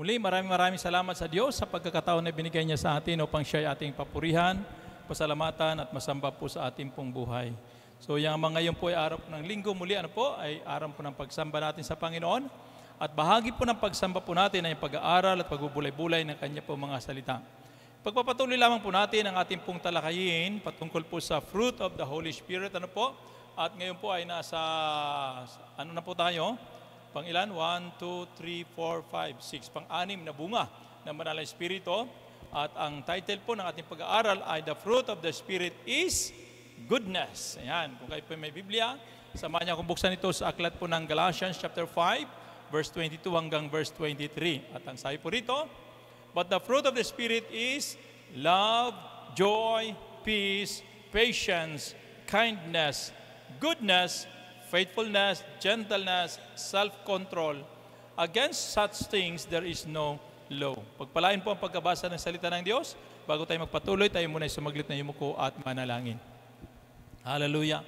Muli, maraming salamat sa Diyos sa pagkakataon na binigay niya sa atin upang siya ay ating papurihan, pasalamatan at masamba po sa ating pong buhay. So yung mga ngayon po ay araw ng linggo, muli ay araw po ng pagsamba natin sa Panginoon. At bahagi po ng pagsamba po natin ay pag-aaral at pagbubulay-bulay ng Kanya po mga salita. Pagpapatuloy lamang po natin ang ating pong talakayin patungkol po sa fruit of the Holy Spirit. At ngayon po ay nasa, na po tayo? Pang-ilan? 1, 2, 3, 4, 5, 6. Pang-anim na bunga ng Banal na Espiritu. At ang title po ng ating pag-aaral ay The Fruit of the Spirit is Goodness. Ayan, kung kayo po may Biblia, samahan niya kung buksan ito sa aklat po ng Galatians chapter 5, verse 22 hanggang verse 23. At ang sabi po rito, but the fruit of the Spirit is love, joy, peace, patience, kindness, goodness, faithfulness, gentleness, self-control. Against such things, there is no law. Pagpalain po ang pagkabasa ng salita ng Diyos. Bago tayo magpatuloy, tayo muna ay sumaglit na yumuko at manalangin. Hallelujah.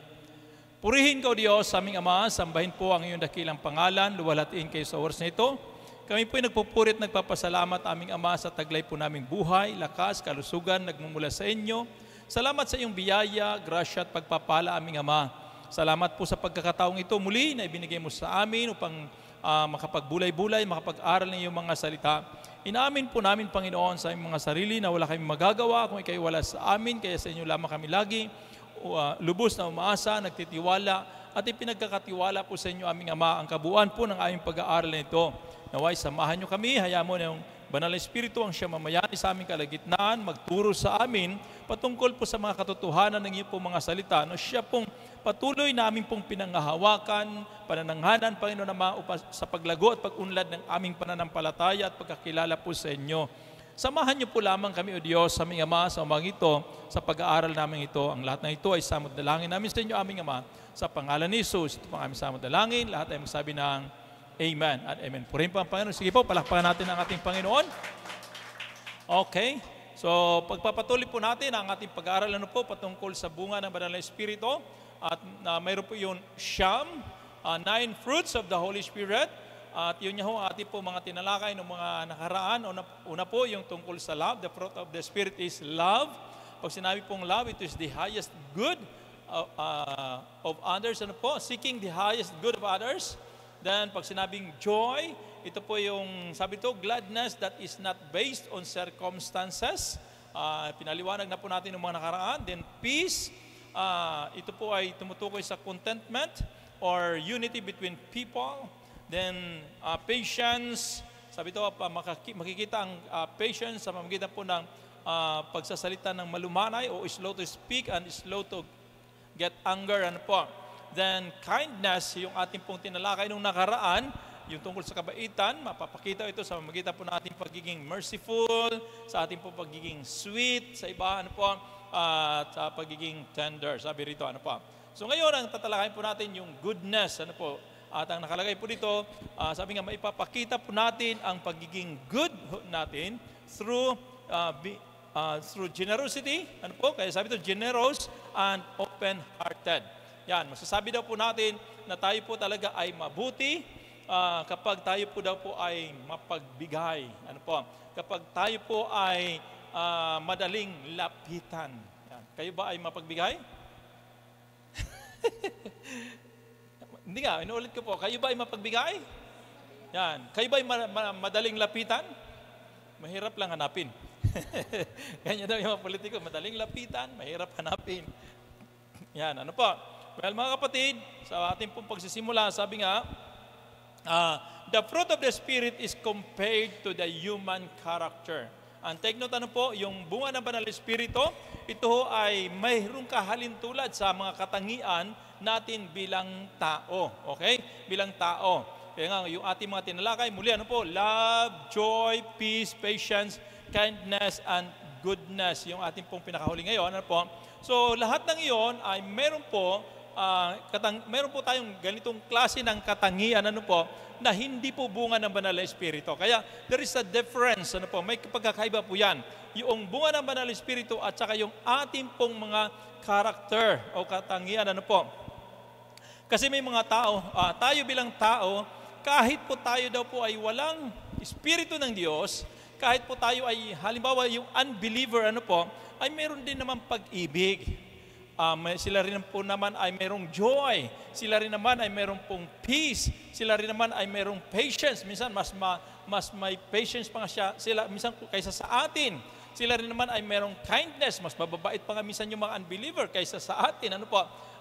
Purihin ka, O Diyos, sa aming Ama, sambahin po ang iyong dakilang pangalan, luwalhatiin kayo sa oras na ito. Kami po ay nagpupurit, nagpapasalamat aming Ama sa taglay po naming buhay, lakas, kalusugan, nagmumula sa inyo. Salamat sa iyong biyaya, grasya at pagpapala aming Ama. Salamat po sa pagkakataong ito muli na ibinigay mo sa amin upang makapagbulay-bulay, makapag-aral ng iyong mga salita. Inaamin po namin, Panginoon, sa aming mga sarili na wala kami magagawa kung ikay wala sa amin, kaya sa inyo lamang kami lagi lubos na umaasa, nagtitiwala at ipinagkakatiwala po sa inyo aming Ama ang kabuuan po ng aming pag-aaral na ito. Naway, samahan nyo kami, hayaan mo na yung Banal na Espiritu ang siya mamayani sa aming kalagitnaan, magturo sa amin patungkol po sa mga katotohanan ng iyong pong mga salita. No, siya pong patuloy namin pong pinangahawakan, panananghanan, Panginoon Ama, sa paglago at pag-unlad ng aming pananampalataya at pagkakilala po sa inyo. Samahan niyo po lamang kami, O Diyos, sa aming Ama, sa umagang ito, sa pag-aaral namin ito. Ang lahat ng ito ay samot dalangin namin sa inyo, aming Ama, sa pangalan ni Jesus. Ito po ang aming samot dalangin. Lahat ay magsabi ng Amen at Amen. Purihin po ang Panginoon. Sige po, palakpakan natin ang ating Panginoon. Okay. So, pagpapatuloy po natin ang ating pag-aaral patungkol sa bunga ng Banal na Espiritu. At mayroon po yung Siyam, 9 fruits of the Holy Spirit. At yun niya ho ating po mga tinalakay ng mga nakaraan. Una po yung tungkol sa love. The fruit of the Spirit is love. Pag sinabi pong love, it is the highest good of others. Seeking the highest good of others. Then, pag sinabing joy, ito po yung, sabi ito, gladness that is not based on circumstances. Pinaliwanag na po natin ng mga nakaraan. Then, peace, ito po ay tumutukoy sa contentment or unity between people. Then, patience, sabi ito, makikita ang patience sa pamamagitan po ng pagsasalita ng malumanay o slow to speak and slow to get anger. Then, kindness, yung ating pong tinalakay nung nakaraan, yung tungkol sa kabaitan, mapapakita ito sa pamamagitan po ng ating pagiging merciful, sa ating pong pagiging sweet, sa iba, at sa pagiging tender. Sabi rito, So ngayon, ang tatalakayin po natin yung goodness, At ang nakalagay po dito, sabi nga, maipapakita po natin ang pagiging good natin through generosity, Kaya sabi ito, generous and open-hearted. Yan, masasabi daw po natin na tayo po talaga ay mabuti kapag tayo po daw po ay mapagbigay. Kapag tayo po ay madaling lapitan. Yan. Kayo ba ay mapagbigay? Hindi nga, inuulit ko po. Kayo ba ay mapagbigay? Yan. Kayo ba ay madaling lapitan? Mahirap lang hanapin. Ganyan daw yung mga politiko, madaling lapitan, mahirap hanapin. Yan, Well, mga kapatid, sa ating pong pagsisimula, sabi nga, the fruit of the Spirit is compared to the human character. Ang take note, yung bunga ng Banal na Espiritu, ito ay mayroong kahalintulad sa mga katangian natin bilang tao. Okay? Bilang tao. Kaya nga, yung ating mga tinalakay, muli, love, joy, peace, patience, kindness, and goodness. Yung ating pong pinakahuli ngayon, So, lahat ng iyon ay meron po tayong ganitong klase ng katangian na hindi po bunga ng Banal na Espiritu. Kaya there is a difference, may pagkakaiba po yan. Yung bunga ng Banal na Espiritu at saka yung ating pong mga character o katangian. Kasi may mga tao, tayo bilang tao, kahit po tayo daw po ay walang Espiritu ng Diyos, kahit po tayo ay, halimbawa yung unbeliever, ay meron din naman pag-ibig. Sila rin po naman ay merong joy. Sila rin naman ay merong pong peace. Sila rin naman ay merong patience. Minsan mas may patience pa nga sila minsan kaysa sa atin. Sila rin naman ay merong kindness. Mas mababait pa nga minsan yung mga unbeliever kaysa sa atin.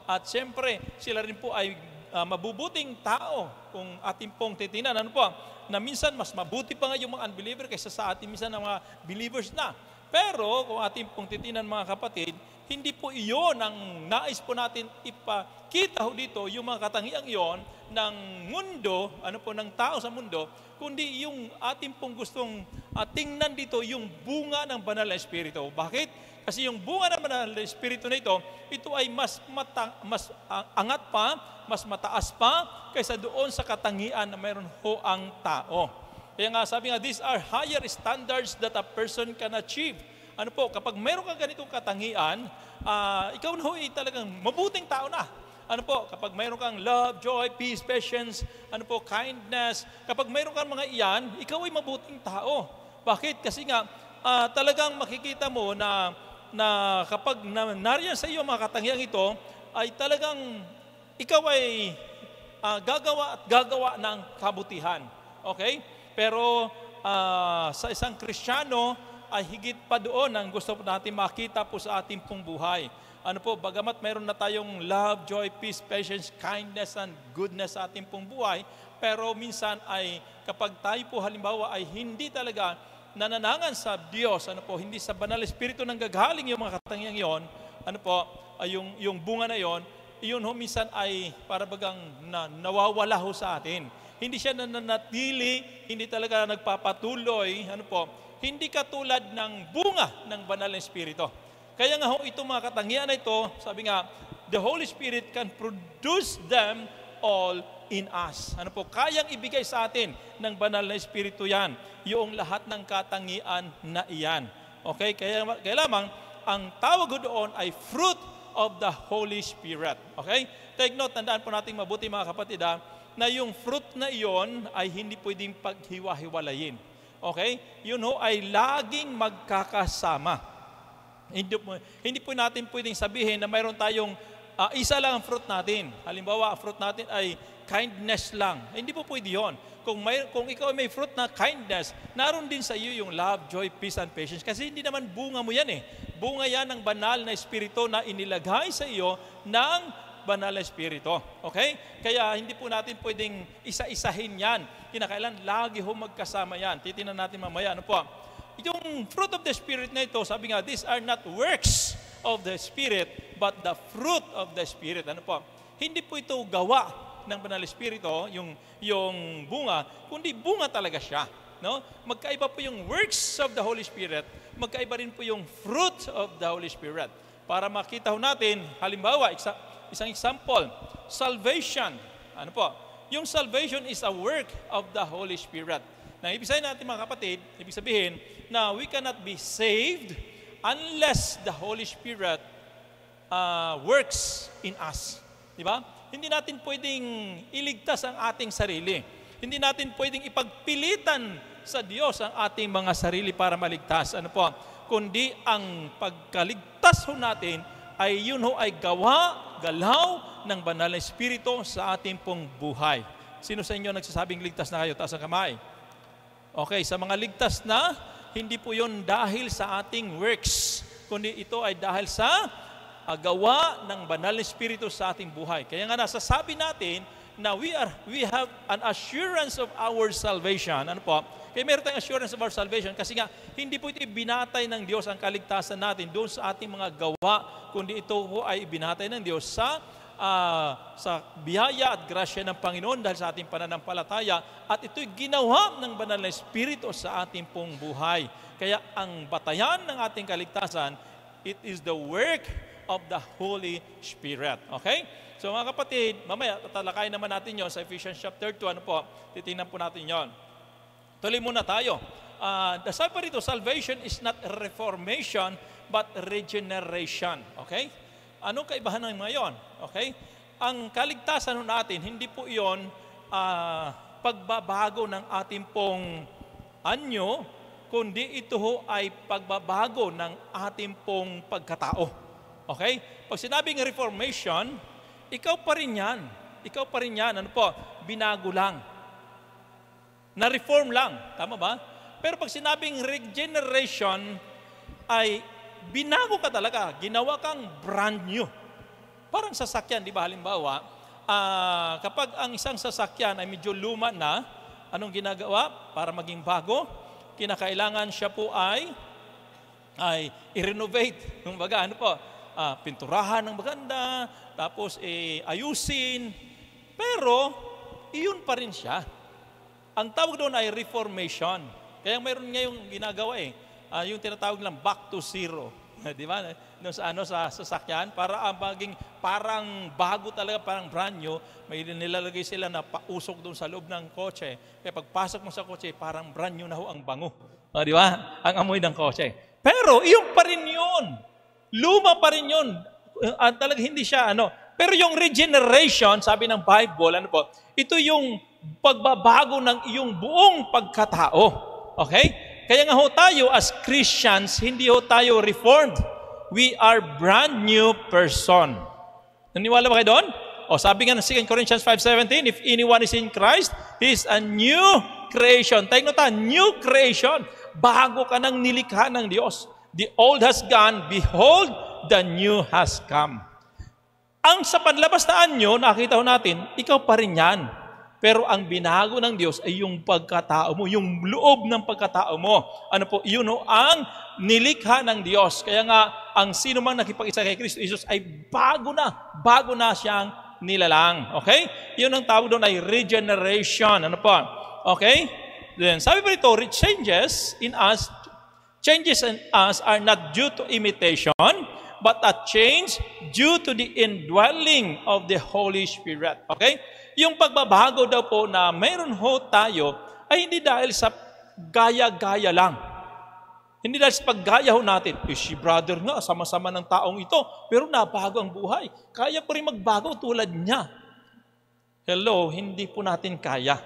At siyempre, sila rin po ay mabubuting tao kung ating pong titinan. Na minsan mas mabuti pa nga yung mga unbeliever kaysa sa atin minsan ng mga believers na. Pero kung ating pong titinan mga kapatid, hindi po iyon ang nais po natin ipakita dito, yung mga katangiang iyon ng mundo, ng tao sa mundo, kundi yung ating pong gustong tingnan dito, yung bunga ng banal na Espiritu. Bakit? Kasi yung bunga ng banal na Espiritu na ito ay mas angat pa, mas mataas pa, kaysa doon sa katangian na mayroon ho ang tao. Kaya nga sabi nga, these are higher standards that a person can achieve. Kapag meron kang ganitong katangian, ikaw na ho ay talagang mabuting tao na. Kapag meron kang love, joy, peace, patience, kindness, kapag meron kang mga iyan, ikaw ay mabuting tao. Bakit? Kasi nga, talagang makikita mo na kapag nariyan sa iyo mga katangiang ito, ay talagang ikaw ay gagawa ng kabutihan. Okay? Pero sa isang Kristiyano, ay higit pa doon ang gusto natin makita po sa ating pong buhay. Bagamat mayroon na tayong love, joy, peace, patience, kindness, and goodness sa ating pong buhay, pero minsan ay kapag tayo po halimbawa ay hindi talaga nananangan sa Diyos, hindi sa banal Espiritu nang gagaling yung mga katangiang yon, ay yung bunga na yon, iyon ho minsan ay para bagang nawawala ho sa atin. Hindi siya nananatili, hindi talaga nagpapatuloy, hindi katulad ng bunga ng banal na Espiritu. Kaya nga ho, itong mga katangian na ito, sabi nga, the Holy Spirit can produce them all in us. Kayang ibigay sa atin ng banal na Espiritu yan, yung lahat ng katangian na iyan. Okay? Kaya lamang, ang tawag doon ay fruit of the Holy Spirit. Okay? Take note, tandaan po natin mabuti mga kapatid, na yung fruit na iyon ay hindi pwedeng paghiwa-hiwalayin. Okay? Yun ho ay laging magkakasama. Hindi po natin pwedeng sabihin na mayroon tayong isa lang ang fruit natin. Halimbawa, ang fruit natin ay kindness lang. Hindi po pwede yun. Kung ikaw may fruit na kindness, naroon din sa iyo yung love, joy, peace, and patience. Kasi hindi naman bunga mo yan Bunga yan ng banal na Espiritu na inilagay sa iyo ng banal na Espiritu. Okay? Kaya hindi po natin pwedeng isa-isahin yan. Kinakailan, lagi ho magkasama yan. Titinan natin mamaya. Yung fruit of the Spirit na ito, sabi nga, these are not works of the Spirit, but the fruit of the Spirit. Hindi po ito gawa ng banal na Espiritu, yung bunga, kundi bunga talaga siya. Magkaiba po yung works of the Holy Spirit, magkaiba rin po yung fruit of the Holy Spirit. Para makita ho natin, halimbawa, isang example, salvation. Yung salvation is a work of the Holy Spirit. Na ibig sabihin natin mga kapatid, ibig sabihin na we cannot be saved unless the Holy Spirit works in us. Diba? Hindi natin pwedeng iligtas ang ating sarili. Hindi natin pwedeng ipagpilitan sa Diyos ang ating mga sarili para maligtas. Kundi ang pagkaligtas ho natin ay yun ho ay galaw ng banal na Espiritu sa ating pong buhay. Sino sa inyo nagsasabing ligtas na kayo? Taas ang kamay. Okay, sa mga ligtas na, hindi po yun dahil sa ating works, kundi ito ay dahil sa gawa ng banal na Espiritu sa ating buhay. Kaya nga nasasabi natin na we have an assurance of our salvation. Kaya meron tayong assurance of our salvation kasi nga hindi po ito ibinatay ng Diyos ang kaligtasan natin doon sa ating mga gawa, kundi ito po ay ibinatay ng Diyos sa biyaya at grasya ng Panginoon dahil sa ating pananampalataya, at ito'y ginawa ng banal na Espiritu sa ating pong buhay. Kaya ang batayan ng ating kaligtasan, it is the work of the Holy Spirit. Okay? So mga kapatid, mamaya tatalakayin naman natin yon sa Ephesians chapter 2. Titingnan po natin yon. Tuloy muna tayo. Sabi pa rito, salvation is not reformation but regeneration. Okay? Anong kaibahan ng mga yon? Okay? Ang kaligtasan natin, hindi po iyon pagbabago ng ating pong anyo, kundi ito ho ay pagbabago ng ating pong pagkatao. Okay? Pag sinabing reformation, ikaw pa rin yan. Ikaw pa rin yan. Ano po? Binago lang. Na-reform lang. Tama ba? Pero pag sinabing regeneration, ay binago ka talaga. Ginawa kang brand new. Parang sasakyan, di ba? Halimbawa, kapag ang isang sasakyan ay medyo luma na, anong ginagawa para maging bago? Kinakailangan siya po ay i-renovate. Kumbaga, ano po? Pinturahan ng maganda, tapos ayusin. Pero, iyon pa rin siya. Ang tawag doon ay reformation. Kaya mayroon ngayong ginagawa yung tinatawag lang back to zero. Di ba? Sa sasakyan, para maging parang bago talaga, parang brand new, may nilalagay sila na pausok doon sa loob ng kotse. Kaya pagpasok mo sa kotse, parang brand new na ho ang bango. Di ba? Ang amoy ng kotse. Pero, iyon pa rin yun. Luma pa rin yun. Talaga hindi siya, Pero yung regeneration, sabi ng Bible, ito yung pagbabago ng iyong buong pagkatao. Okay? Kaya nga ho tayo as Christians, hindi ho tayo reformed. We are brand new person. Naniwala ba kayo doon? Sabi nga ng 2 Corinthians 5:17, if anyone is in Christ, he is a new creation. Take note, new creation. Bago ka nang nilikha ng Diyos. The old has gone, behold, the new has come. Ang sa panlabas na anyo, nakita ho natin, ikaw pa rin yan. Pero ang binago ng Diyos ay yung pagkatao mo, yung loob ng pagkatao mo. Yun ang nilikha ng Diyos. Kaya nga, ang sino mang nakipag-isa kay Kristo Jesus ay bago na siyang nilalang. Okay? Yun ang tawag doon ay regeneration. Okay? Then, sabi pa rito, changes in us are not due to imitation, but a change due to the indwelling of the Holy Spirit. Okay? Yung pagbabago daw po na mayroon ho tayo ay hindi dahil sa gaya-gaya lang. Hindi dahil sa paggaya ho natin. Si brother nga, sama-sama ng taong ito, pero nabago ang buhay. Kaya po rin magbago tulad niya. Hello, hindi po natin kaya.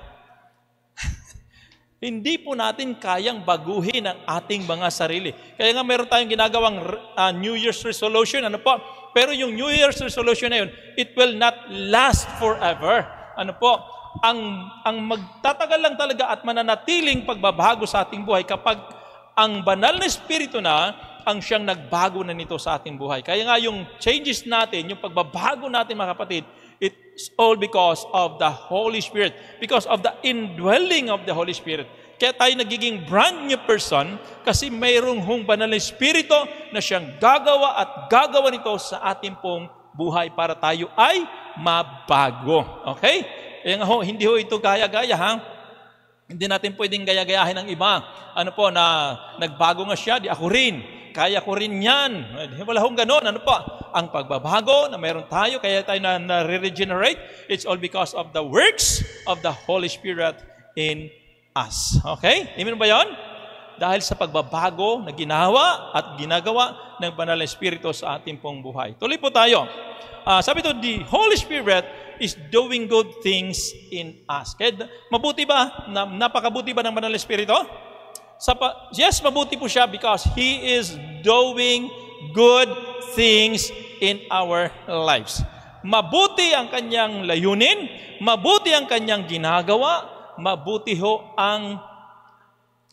Hindi po natin kayang baguhin ang ating mga sarili. Kaya nga meron tayong ginagawang New Year's resolution. Pero yung New Year's resolution na yun, it will not last forever. Ang magtatagal lang talaga at mananatiling pagbabago sa ating buhay kapag ang banal na Espiritu na ang siyang nagbago na nito sa ating buhay. Kaya nga yung changes natin, yung pagbabago natin mga kapatid, it's all because of the Holy Spirit. Because of the indwelling of the Holy Spirit. Kaya tayo nagiging brand new person kasi mayroong banal na Espiritu na siyang gagawa nito sa ating pong buhay para tayo ay mabago. Okay? Kaya nga hindi ito gaya-gaya, ha? Hindi natin pwedeng gaya-gayahin ng iba. Na nagbago nga siya, di ako rin. Kaya ko rin yan. Wala hong ganon. Ang pagbabago na mayroon tayo, kaya tayo na-regenerate, it's all because of the works of the Holy Spirit in us. Okay? Amen ba yun? Dahil sa pagbabago na ginawa at ginagawa ng banal na Espiritu sa ating pong buhay. Tuloy po tayo. Sabi ito, the Holy Spirit is doing good things in us. Kaya mabuti ba? Napakabuti ba ng banal na Espiritu? Yes, mabuti po siya because He is doing good things in our lives. Mabuti ang kanyang layunin, mabuti ang kanyang ginagawa, mabuti ho ang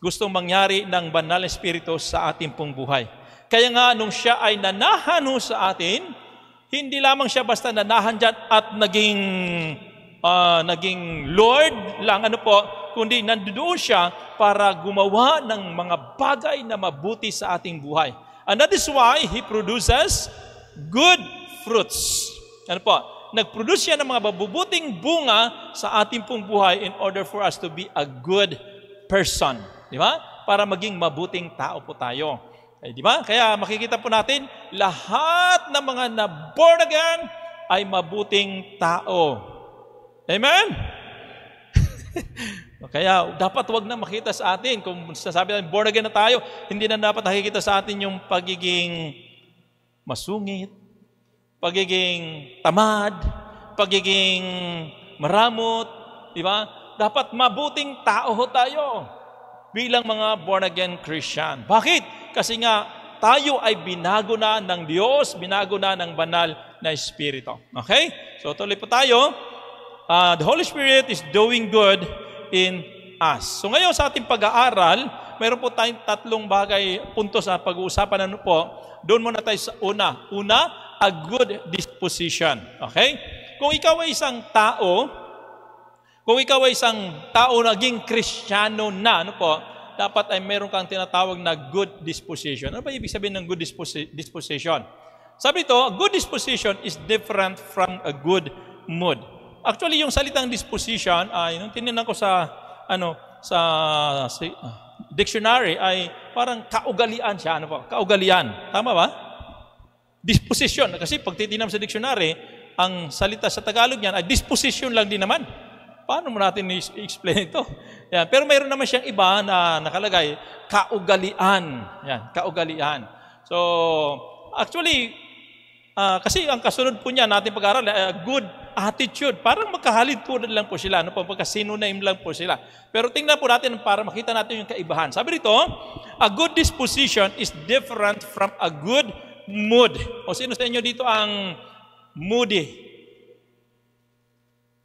gustong mangyari ng banal na Espiritu sa ating pong buhay. Kaya nga, nung siya ay nanahan ho sa atin, hindi lamang siya basta nanahan dyan at naging Lord lang, kundi nandoon siya para gumawa ng mga bagay na mabuti sa ating buhay. And that is why He produces good fruits. Nag-produce siya ng mga mabubuting bunga sa ating pong buhay in order for us to be a good person. Di ba? Para maging mabuting tao po tayo. Di ba? Kaya makikita po natin, lahat ng mga na-born again ay mabuting tao. Amen? Kaya dapat wag na makita sa atin, kung sasabi natin born again na tayo, hindi na dapat nakikita sa atin yung pagiging masungit, pagiging tamad, pagiging maramot, di ba? Dapat mabuting tao tayo. bilang mga born-again Christian. Bakit? Kasi nga, tayo ay binago na ng Diyos, binago na ng banal na Espiritu. Okay? So tuloy po tayo. The Holy Spirit is doing good in us. So ngayon sa ating pag-aaral, mayroon po tayong tatlong puntos na pag-uusapan. Ano po? Doon muna tayo sa una. Una, a good disposition. Okay? Kung ikaw ay isang tao naging Kristiyano na, ano po, dapat ay meron kang tinatawag na good disposition. Ano ba ibig sabihin ng good disposition? Sabi ito, a good disposition is different from a good mood. Actually, yung salitang disposition ay, nung tinignan ko sa dictionary, ay parang kaugalian siya. Ano po? Kaugalian. Tama ba? Disposition. Kasi pag titinam sa dictionary, ang salita sa Tagalog niyan ay disposition lang din naman. Paano mo natin i-explain ito? Yan. Pero mayroon naman siyang iba na nakalagay, kaugalian. Yan, kaugalian. So, actually, kasi ang kasunod po niya natin pag-aaral, good attitude. Parang magkahalid po lang po sila. Ano po, magkasinonym lang po sila. Pero tingnan po natin para makita natin yung kaibahan. Sabi rito, a good disposition is different from a good mood. O sino sa inyo dito ang moody?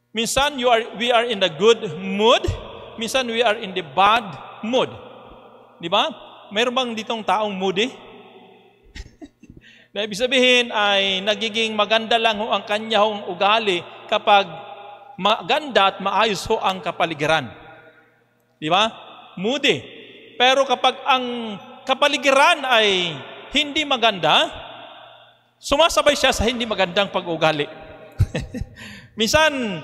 Minsan we are in the good mood, minsan we are in the bad mood. Di ba? Mayroon bang ditong taong moody? Na ibig sabihin ay nagiging maganda lang ang kanyang ugali kapag maganda at maayos ho ang kapaligiran. Di ba? Moody. Pero kapag ang kapaligiran ay hindi maganda, sumasabay siya sa hindi magandang pag-ugali. Minsan,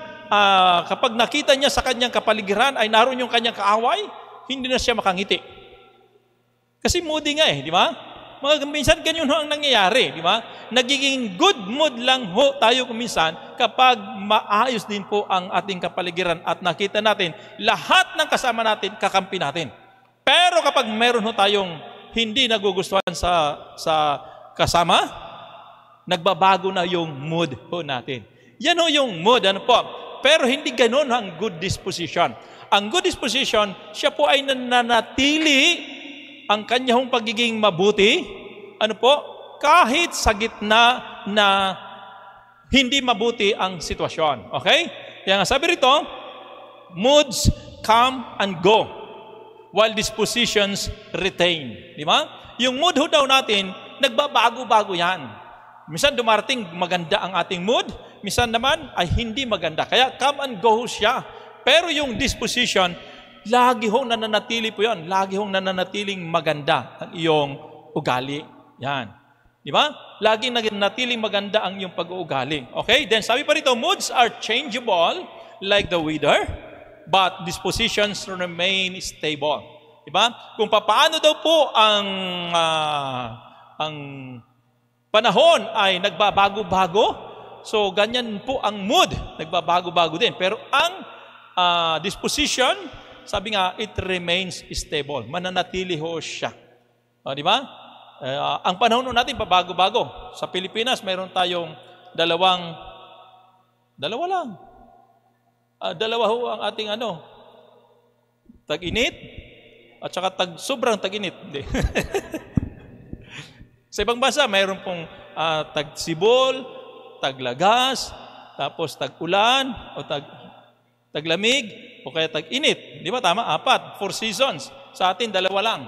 kapag nakita niya sa kanyang kapaligiran ay naroon yung kanyang kaaway, hindi na siya makangiti. Kasi moody nga di ba? Minsan ganyan ho ang nangyayari, di ba? Nagiging good mood lang ho tayo kuminsan kapag maayos din po ang ating kapaligiran at nakita natin lahat ng kasama natin, kakampi natin. Pero kapag meron ho tayong hindi nagugustuhan sa kasama, nagbabago na yung mood ho natin. Yan ho yung mood, ano po? Pero hindi ganoon ang good disposition. Ang good disposition, siya po ay nananatili ang kanyang pagiging mabuti, ano po, kahit sa gitna na hindi mabuti ang sitwasyon. Okay? Kaya nga sabi rito, moods come and go, while dispositions retain. Di ba? Yung mood ho daw natin, nagbabago-bago yan. Minsan dumarating maganda ang ating mood, minsan naman ay hindi maganda. Kaya come and go siya. Pero yung disposition, lagi hong nananatili po yan. Lagi hong nananatiling maganda ang iyong ugali. Yan. Di ba? Lagi nananatiling maganda ang iyong pag-uugali. Okay? Then sabi pa rito, moods are changeable like the weather, but dispositions remain stable. Di ba? Kung paano daw po ang panahon ay nagbabago-bago, so ganyan po ang mood, nagbabago-bago din. Pero ang disposition, sabi nga, it remains stable. Mananatili ho siya. Di ba? Ang panahon natin pabago-bago. Sa Pilipinas, mayroon tayong dalawa ho ang ating tag-init at saka sobrang tag-init. Hindi. Sa ibang bansa, mayroon pong tag-sibol, taglagas, tapos tag-ulan, o taglamig, o kaya tag-init. Di ba tama? 4 seasons. Sa atin, 2 lang.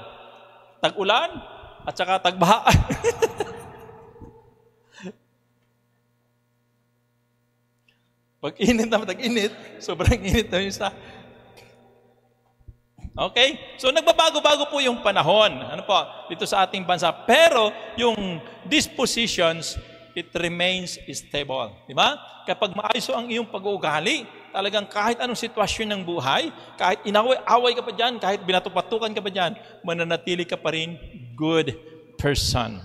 Tag-ulan, at saka tagbaha. Pag init naman, tag-init, sobrang init na yung sa... Okay? So, nagbabago-bago po yung panahon. Ano po? Dito sa ating bansa. Pero, yung dispositions, it remains stable. Di ba? Kapag maayos ang iyong pag-uugali, talagang kahit anong sitwasyon ng buhay, kahit inaway ka pa dyan, kahit binatupatukan ka pa dyan, mananatili ka pa rin good person.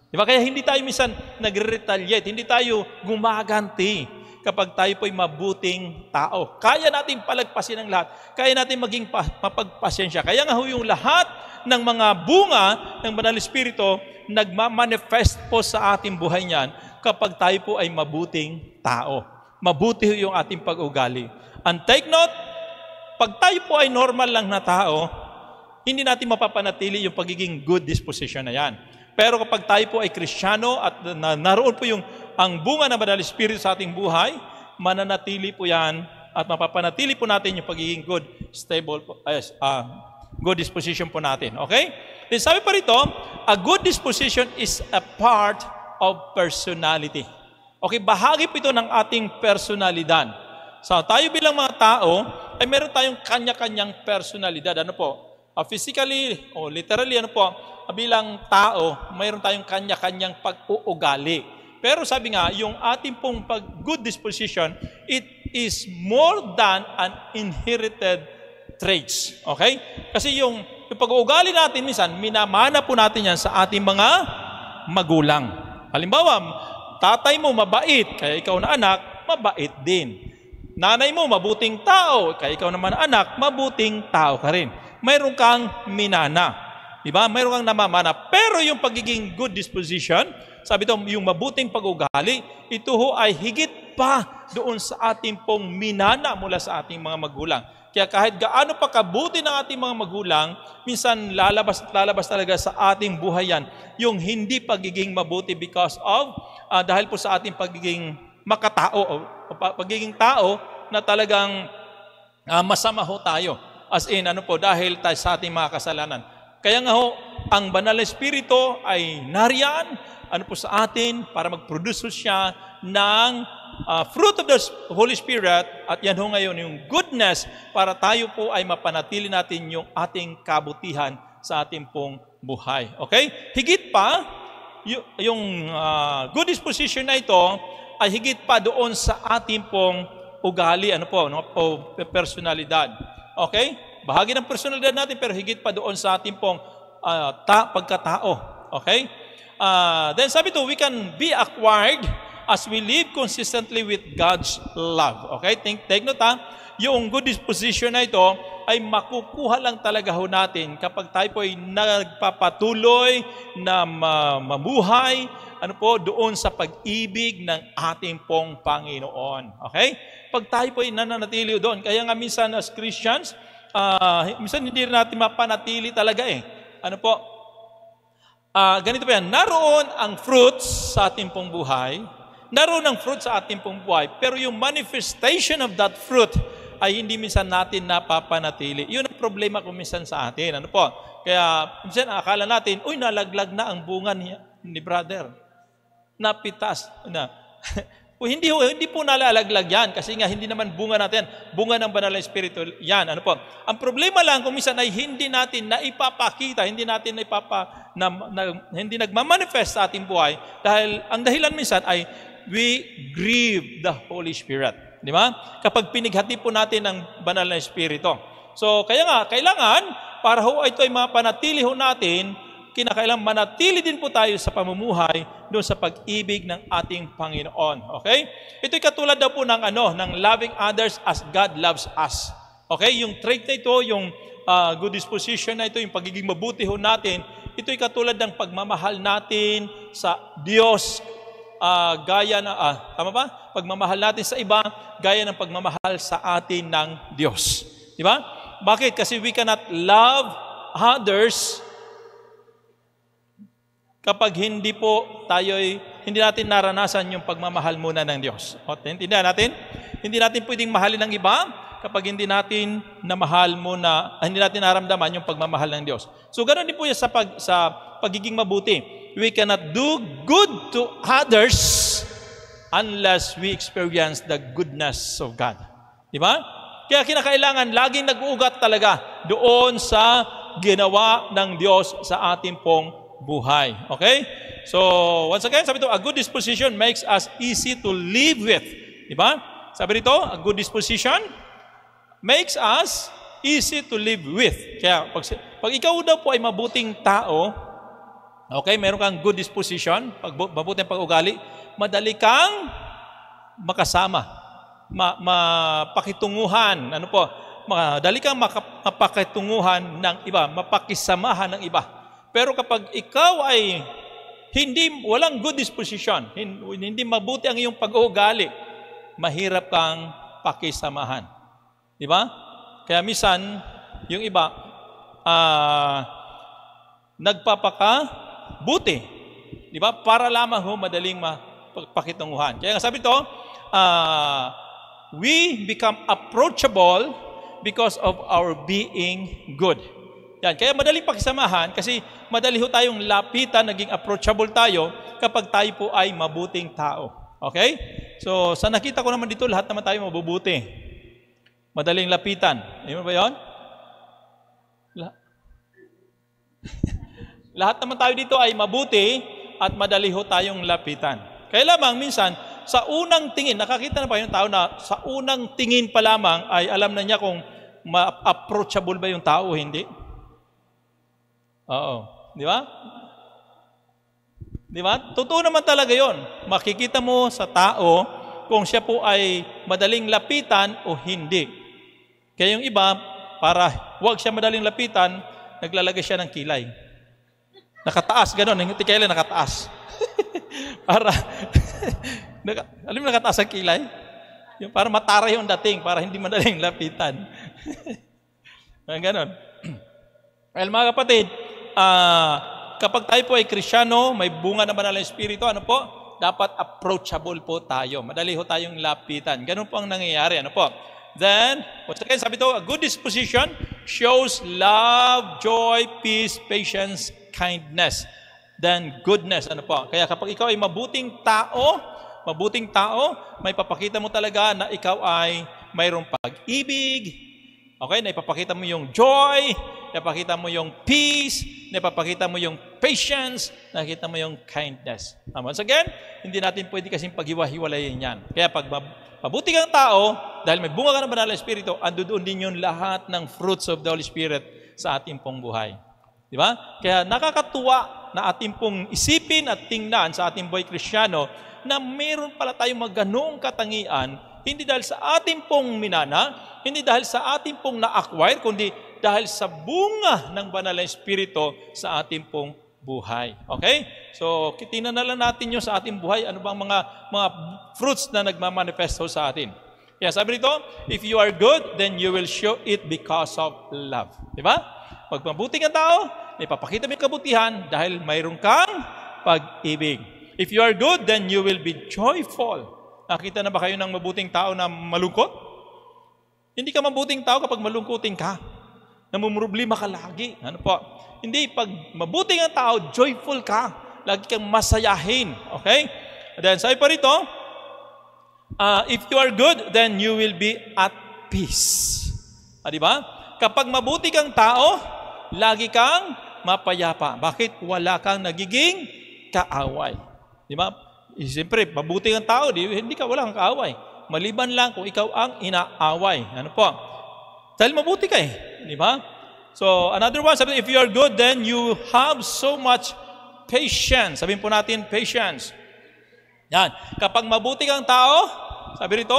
Di ba? Kaya hindi tayo minsan nagre-retaliate, hindi tayo gumaganti kapag tayo po'y mabuting tao. Kaya natin palagpasin ang lahat. Kaya natin maging mapagpasensya. Kaya nga yung lahat ng mga bunga ng Banal Espiritu nagmamanifest po sa ating buhay niyan kapag tayo po ay mabuting tao. Mabuti yung ating pag-ugali. And take note, pag tayo po ay normal lang na tao, hindi natin mapapanatili yung pagiging good disposition na yan. Pero kapag tayo po ay Kristiyano at naroon po ang bunga ng Banal na Espiritu sa ating buhay, mananatili po yan at mapapanatili po natin yung pagiging good, stable, good disposition po natin. Okay? Then sabi pa rito, a good disposition is a part of personality. Okay, bahagi po ito ng ating personalidad. So tayo bilang mga tao, ay meron tayong kanya-kanyang personalidad. Ano po? Physically o literally, bilang tao, mayroon tayong kanya-kanyang pag-uugali. Pero sabi nga, yung ating pong good disposition, it is more than an inherited traits. Okay? Kasi yung pag-uugali natin, minsan, minamana po natin yan sa ating mga magulang. Halimbawa, tatay mo mabait, kaya ikaw na anak, mabait din. Nanay mo mabuting tao, kaya ikaw naman anak, mabuting tao ka rin. Mayroon kang minana. Diba? Mayroon kang namamana. Pero yung pagiging good disposition, sabi ito, yung mabuting pag-ugali, ito ho ay higit pa doon sa ating pong minana mula sa ating mga magulang. Kaya kahit gaano pa kabuti ng ating mga magulang, minsan lalabas talaga sa ating buhay yan, yung hindi pagiging mabuti because of, dahil po sa ating pagiging makatao, pagiging tao na talagang masama ho tayo. As in, dahil tayo sa ating mga kasalanan. Kaya nga ho, ang Banal na Espiritu ay nariyan, sa atin, para mag-produce siya ng fruit of the Holy Spirit, at yan ho ngayon, yung goodness, para tayo po ay mapanatili natin yung ating kabutihan sa ating pong buhay. Okay? Higit pa, yung good disposition na ito, ay higit pa doon sa ating pong ugali, o personalidad. Okay? Bahagi ng personalidad natin, pero higit pa doon sa ating pong pagkatao. Okay? Then sabi ito, we can be acquired as we live consistently with God's love. Okay? Take note yung good disposition na ito ay makukuha lang talaga ho natin kapag tayo po ay nagpapatuloy na mamuhay doon sa pag-ibig ng ating pong Panginoon. Okay? Pag tayo po ay nananatili doon, kaya nga minsan as Christians, minsan hindi rin natin mapanatili talaga ganito pa yan, naroon ang fruits sa ating pong buhay, naroon ang fruit sa ating pong buhay, pero yung manifestation of that fruit ay hindi minsan natin napapanatili. Yun ang problema kung minsan sa atin. Kaya minsan akala natin, nalaglag na ang bunga ni brother. Napitas na. hindi po nalalaglag yan kasi nga hindi naman bunga natin, bunga ng Banal na Espiritu yan. Ang problema lang kung minsan ay hindi natin naipapakita, hindi natin hindi nagmamanifest sa ating buhay dahil ang dahilan minsan ay we grieve the Holy Spirit. Di ba? Kapag pinighati po natin ang Banal na Espiritu. So kaya nga, kailangan para ho ito ay mapanatili ho natin, kinakailangan manatili din po tayo sa pamumuhay doon sa pag-ibig ng ating Panginoon. Okay? Ito'y katulad daw po ng loving others as God loves us. Okay? Yung trait na ito, yung good disposition na ito, yung pagiging mabuti ho natin, ito'y katulad ng pagmamahal natin sa Diyos, gaya na, tama ba? Pagmamahal natin sa iba, gaya ng pagmamahal sa atin ng Diyos. Di ba? Bakit? Kasi we cannot love others kapag hindi po hindi natin naranasan yung pagmamahal muna ng Diyos. Intindihan natin? Hindi natin pwedeng mahalin ng iba kapag hindi natin hindi natin naramdaman yung pagmamahal ng Diyos. So, ganoon din po yan sa pagiging mabuti. We cannot do good to others unless we experience the goodness of God. Di ba? Kaya kinakailangan laging nag-uugat talaga doon sa ginawa ng Diyos sa ating pong buhay. Okay? So, once again, sabi ito, a good disposition makes us easy to live with. Diba? Sabi rito, a good disposition makes us easy to live with. Kaya, pag ikaw daw po ay mabuting tao, okay, meron kang good disposition, mabuting pag-ugali, madali kang makasama, mapakitunguhan, madali kang mapakitunguhan ng iba, mapakisamahan ng iba. Pero kapag ikaw ay walang good disposition, hindi mabuti ang iyong pag-uugali, mahirap kang pakisamahan. Di ba? Kaya minsan, yung iba, nagpapakabuti. Di ba? Para lamang madaling pakitunguhan. Kaya nga sabi ito, we become approachable because of our being good. Yan. Kaya madaling pakisamahan kasi madali ho tayong lapitan, naging approachable tayo kapag tayo po ay mabuting tao. Okay? So, sa nakita ko naman dito, lahat naman tayo mabubuti. Madaling lapitan. Ayan ba yun? Lahat naman tayo dito ay mabuti at madali ho tayong lapitan. Kaya lamang minsan, sa unang tingin, nakakita na ba yung tao na sa unang tingin pa lamang ay alam na niya kung ma-approachable ba yung tao o hindi? Oo. Di ba? Di ba? Totoo naman talaga yon. Makikita mo sa tao kung siya po ay madaling lapitan o hindi. Kaya yung iba, para huwag siya madaling lapitan, naglalagay siya ng kilay. Nakataas, gano'n. Yung tikailan nakataas. Para, alam mo nakataas ang kilay? Yung para matara yung dating, para hindi madaling lapitan. Gano'n. Well, mga kapatid, kapag tayo po ay Kristyano, may bunga naman ng Espiritu, ano po? Dapat approachable po tayo. Madali ho tayong lapitan. Ganun po ang nangyayari. Ano po? Then, once again, sabi ito, a good disposition shows love, joy, peace, patience, kindness. Then, goodness. Ano po? Kaya kapag ikaw ay mabuting tao, may papakita mo talaga na ikaw ay mayroong pag-ibig. Okay? Na ipapakita mo yung joy, napakita mo yung peace, napapakita mo yung patience, nakita mo yung kindness. Once again, hindi natin pwede kasing paghiwa-hiwalayin yan. Kaya pag mabuti kang tao, dahil may bunga ka ng banal na Espiritu, andoon din yung lahat ng fruits of the Holy Spirit sa ating pong buhay. Di ba? Kaya nakakatuwa na ating pong isipin at tingnan sa ating buhay Kristiyano na meron pala tayong ganong katangian, hindi dahil sa ating pong minana, hindi dahil sa ating pong na-acquire, kundi dahil sa bunga ng banal na Espiritu sa ating pong buhay. Okay? So, tingnan na lang natin yung sa ating buhay, ano bang mga fruits na nagmamanifesto sa atin. Kaya sabi nito, if you are good, then you will show it because of love. Di ba? Pag mabuti kang tao, ipapakita mo yung kabutihan dahil mayroon kang pag-ibig. If you are good, then you will be joyful. Nakita na ba kayo ng mabuting tao na malungkot? Hindi ka mabuting tao kapag malungkutin ka. Namumroblema ka lagi. Ano po? Hindi, pag mabuting ang tao, joyful ka. Lagi kang masayahin. Okay? And then, sabi pa rito, if you are good, then you will be at peace. Di ba? Kapag mabuti kang tao, lagi kang mapayapa. Bakit? Wala kang nagiging kaaway. Di ba? Siyempre, mabuti kang tao, hindi ka walang kaaway. Maliban lang kung ikaw ang inaaway. Ano po? Dahil mabuti ka Di ba? So, another one, sabi, if you are good, then you have so much patience. Sabihin po natin, patience. Yan. Kapag mabuti kang tao, sabi rito,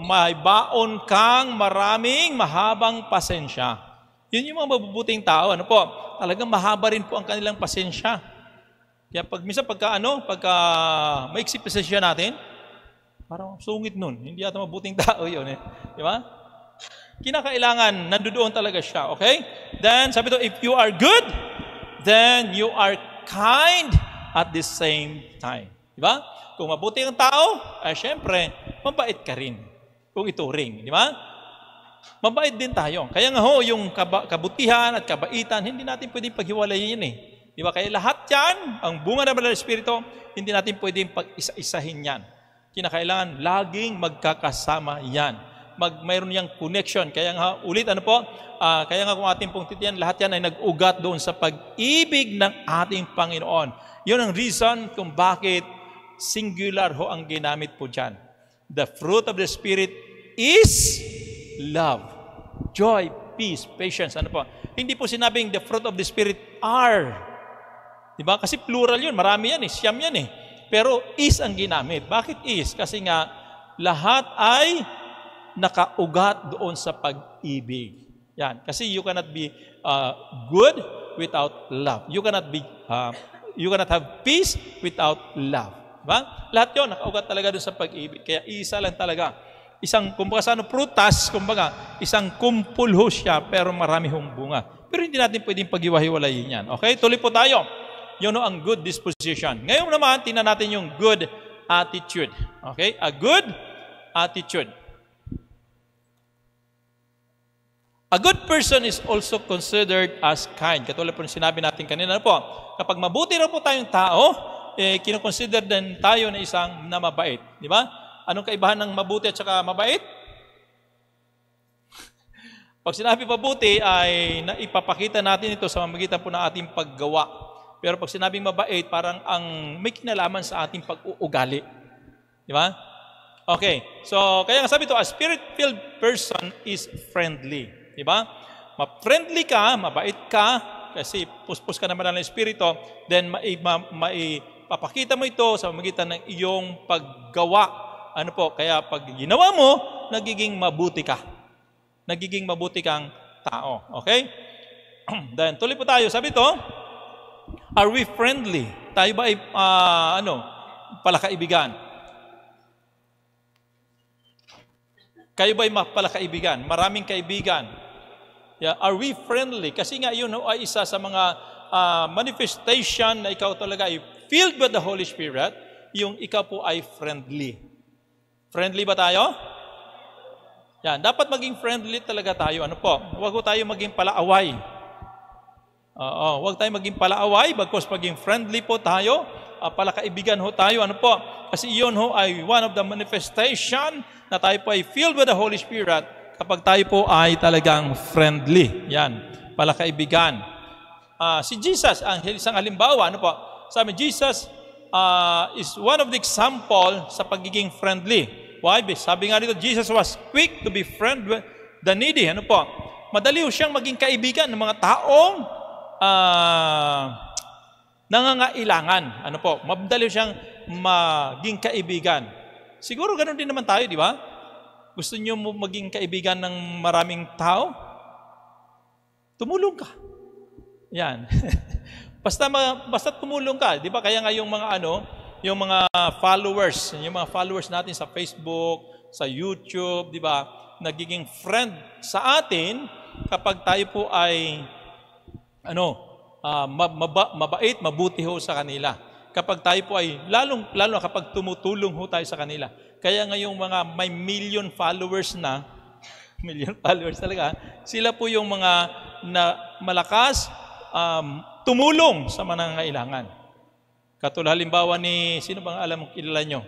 may baon kang maraming mahabang pasensya. Yun yung mga mabubuting tao. Ano po? Talagang mahaba rin po ang kanilang pasensya. Kaya pagka maiksi pasensya natin, parang sungit nun. Hindi yata mabuting tao yun Di ba? Kinakailangan, nandoon talaga siya. Okay? Then, sabi ito, if you are good, then you are kind at the same time. Di ba? Kung mabuti ang tao, syempre, mabait ka rin. Kung ituring. Di ba? Mabait din tayo. Kaya nga yung kabutihan at kabaitan, hindi natin pwedeng paghiwalayin yan Di ba? Kaya lahat yan, ang bunga ng banal na Espiritu, hindi natin pwedeng pag-isa-isahin yan. Kinakailangan laging magkakasama yan. Mayroon yang connection. Kaya nga, ulit, kaya nga kung ating pong titiyan, lahat yan ay nag-ugat doon sa pag-ibig ng ating Panginoon. Yun ang reason kung bakit singular ang ginamit po dyan. The fruit of the Spirit is love, joy, peace, patience. Hindi po sinabing the fruit of the Spirit are. Diba? Kasi plural yun. Marami yan siyam yan Pero is ang ginamit. Bakit is? Kasi nga, lahat ay nakaugat doon sa pag-ibig. Yan. Kasi you cannot be good without love. You cannot have peace without love. Diba? Lahat yun, nakaugat talaga doon sa pag-ibig. Kaya isa lang talaga kumbaga sa prutas, kumbaga, isang kumpul ho siya, pero marami hong bunga. Pero hindi natin pwedeng paghiwa-hiwalayin yan. Okay, tuloy po tayo. Yun ho ang good disposition. Ngayon naman, tingnan natin yung good attitude. Okay, a good attitude. A good person is also considered as kind. Katulad po ng sinabi natin kanina po, kapag mabuti na po tayong tao, kinoconsider din tayo na isang na mabait. Di ba? Anong kaibahan ng mabuti at saka mabait? Pag sinabi mabuti ay naipapakita natin ito sa pamamagitan po ng ating paggawa. Pero pag sinabing mabait, parang may kinalaman sa ating pag-uugali. Di ba? Okay. So, kaya nga sabi ito, a spirit-filled person is friendly. Diba? Ma-friendly ka, mabait ka, kasi puspos ka naman ng Espiritu, then maipapakita mo ito sa pamamagitan ng iyong paggawa. Ano po? Kaya pag ginawa mo, nagiging mabuti ka. Nagiging mabuti kang tao. Okay? Then, tuloy po tayo. Sabi ito, are we friendly? Tayo ba ay, palakaibigan? Kayo ba ay palakaibigan? Maraming kaibigan. Yeah, are we friendly? Kasi nga yun ay isa sa mga manifestation na ikaw talaga ay filled with the Holy Spirit, yung ikaw po ay friendly. Friendly ba tayo? Yan, dapat maging friendly talaga tayo. Ano po? Huwag tayo maging palaaway. Huwag tayo maging palaaway, bagkus maging friendly po tayo, palakaibigan ho tayo. Ano po? Kasi iyon ho ay one of the manifestation na tayo po ay filled with the Holy Spirit kapag tayo po ay talagang friendly. Yan, palakaibigan. Si Jesus, ang isang halimbawa, ano po? Sabi, Jesus is one of the example sa pagiging friendly. Why? Sabi nga dito, Jesus was quick to be friend with the needy. Ano po? Madali ho siyang maging kaibigan ng mga taong nangangailangan. Ano po? Madali ho siyang maging kaibigan. Siguro ganun din naman tayo, di ba? Gusto niyo maging kaibigan ng maraming tao? Tumulong ka. Yan. basta tumulong ka, 'di ba? Kaya nga yung mga followers natin sa Facebook, sa YouTube, 'di ba? Nagiging friend sa atin kapag tayo po ay mabait, mabuti ho sa kanila. Kapag tayo po ay lalo kapag tumutulong ho tayo sa kanila. Kaya ngayong mga may million followers talaga, sila po yung mga na malakas tumulong sa manangailangan. Katulad halimbawa ni, sino bang alam mo kilala nyo?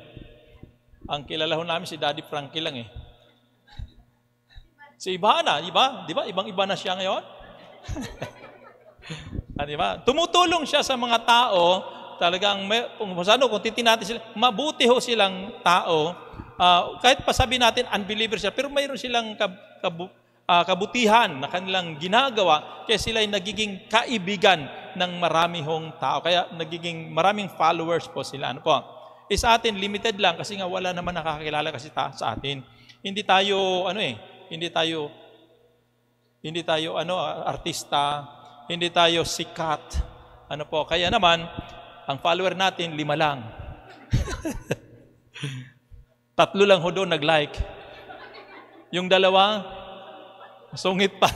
Ang kilala ho namin si Daddy Frankie lang eh. Si Ivana, di ba? Ibang-iba na siya ngayon. Di ba? Tumutulong siya sa mga tao, talagang kung titin natin sila, mabuti ho silang tao. Kahit pa sabi natin unbeliever sila, pero mayroon silang kabutihan na kanilang ginagawa, kaya sila ay nagiging kaibigan ng marami hong tao. Kaya nagiging maraming followers po sila. Ano po? Sa atin, limited lang kasi nga wala naman nakakakilala kasi sa atin. Hindi tayo artista, hindi tayo sikat. Ano po? Kaya naman, ang follower natin, 5 lang. 3 lang ho doon nag-like. Yung 2, sungit pa.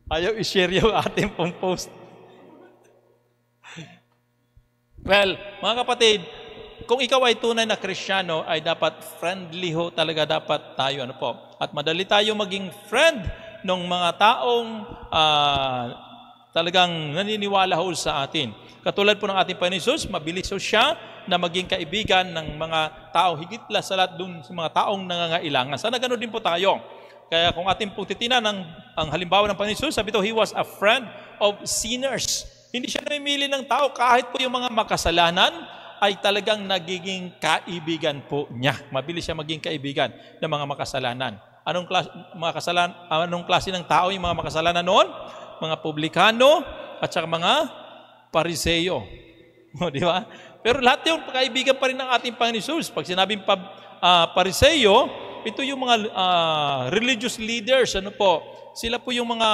Ayaw i-share yung ating pong post. Well, mga kapatid, kung ikaw ay tunay na Kristiyano, ay dapat friendly ho talaga dapat tayo. Ano po? At madali tayo maging friend ng mga taong talagang naniniwala ho sa atin. Katulad po ng ating Panginoon Jesus, mabilis ho siya na maging kaibigan ng mga tao, higit sa lahat dun sa mga taong nangangailangan. Sana gano'n din po tayo. Kaya kung ating pong titinan ang halimbawa ng Panginoon Jesus, sabi ito, He was a friend of sinners. Hindi siya namimili ng tao, kahit po yung mga makasalanan, ay talagang nagiging kaibigan po niya. Mabilis siya maging kaibigan ng mga makasalanan. Anong klase ng tao yung mga makasalanan noon? Mga publikano at saka mga Pariseo. Di ba? Pero lahat yung kaibigan pa rin ng ating Panginoon Jesus. Pag sinabing Pariseo, ito yung mga religious leaders. Ano po? Sila po yung mga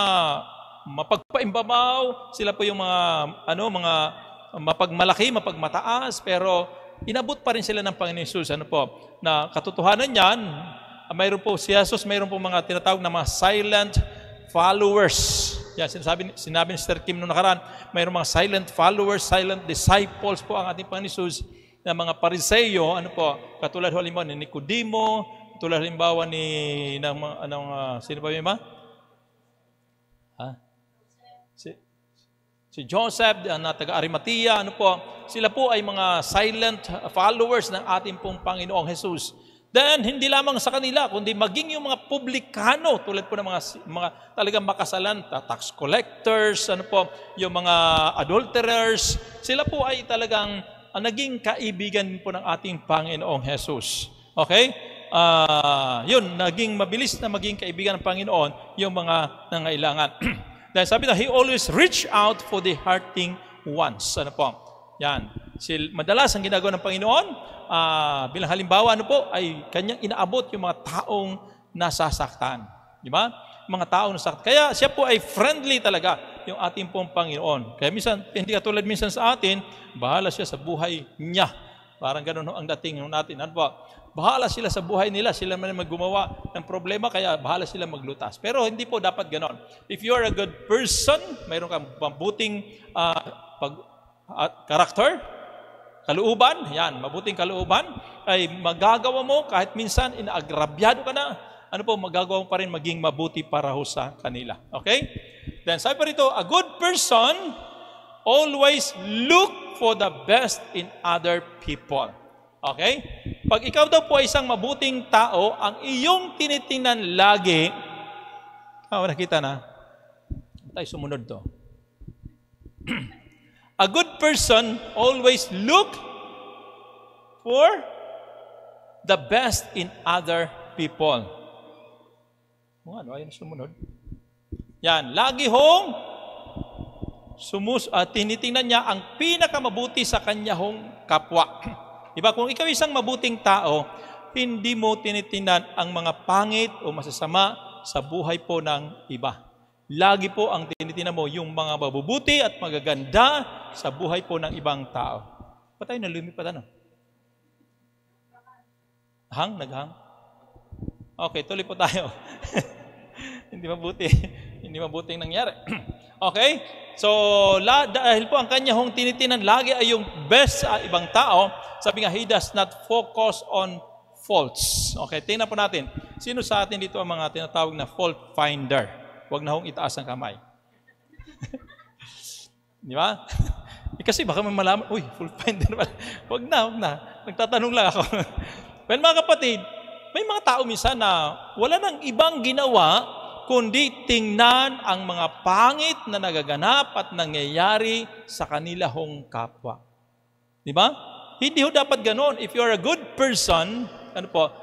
mapagpaimbabaw, sila po yung mga mapagmalaki, mapagmataas, pero inabot pa rin sila ng Panginoon Jesus. Ano po? Na katotohanan yan, mayroon po si Jesus, mayroon po mga tinatawag na mga silent followers. Yan, sinabi ni Sister Kim noong nakaraan, mayroon mga silent followers, silent disciples po ang ating Panginoon Jesus, na mga Pariseo, ano po, katulad halimbawa ni Nicodemo, katulad halimbawa ni, sino ba yung iba? Si Joseph, na taga Arimatea, ano po, sila po ay mga silent followers ng ating pong Panginoong Jesus. Then, hindi lamang sa kanila, kundi maging yung mga publikano, tulad po ng mga talagang makasalan, tax collectors, ano po, yung mga adulterers, sila po ay talagang naging kaibigan po ng ating Panginoong Jesus. Okay? Yun, naging mabilis na maging kaibigan ng Panginoon yung mga nangailangan. Dahil sabi na, He always reach out for the hurting ones. Ano po? Yan. Madalas ang ginagawa ng Panginoon, bilang halimbawa, ano po, ay kanyang inaabot yung mga taong nasasaktan. Di ba? Mga taong nasasaktan. Kaya siya po ay friendly talaga yung ating pong Panginoon. Kaya minsan, hindi katulad minsan sa atin, bahala siya sa buhay niya. Parang ganun ang dating natin. Ano po? Bahala sila sa buhay nila, sila man maggumawa ng problema, kaya bahala sila maglutas. Pero hindi po dapat ganon. If you are a good person, mayroon kang mabuting karakter, kalooban, yan, mabuting kalooban, ay magagawa mo kahit minsan inaagrabyado ka na, ano po, magagawa mo pa rin maging mabuti para ho sa kanila. Okay? Then sabi pa rito, a good person always look for the best in other people. Okay? Pag ikaw daw po ay isang mabuting tao, ang iyong tinitingnan lagi, nakita na, tayo sumunod to. A good person always look for the best in other people. Ano, ayun sumunod. Yan, lagi hong tinitingnan niya ang pinakamabuti sa kanya hong kapwa. Diba? Kung ikaw isang mabuting tao, hindi mo tinitingnan ang mga pangit o masasama sa buhay po ng iba. Lagi po ang tinitingnan mo yung mga mabubuti at magaganda sa buhay po ng ibang tao. Patay na lumipat ano? Naghang? Okay, tuloy po tayo. Hindi mabuting nangyari. Okay? So, dahil po ang kanya hong tinitingnan lagi ay yung best sa ibang tao, sabi nga, he does not focus on faults. Okay, tingnan po natin. Sino sa atin dito ang mga tinatawag na fault finder? Huwag na hong itaas ang kamay. Di ba? Kasi baka may malaman, fault finder ba? Huwag na. Nagtatanong lang ako. Well, mga kapatid, may mga tao minsan na wala nang ibang ginawa kundi tingnan ang mga pangit na nagaganap at nangyayari sa kanila hong kapwa. Di ba? Hindi ho dapat ganon. If you are a good person,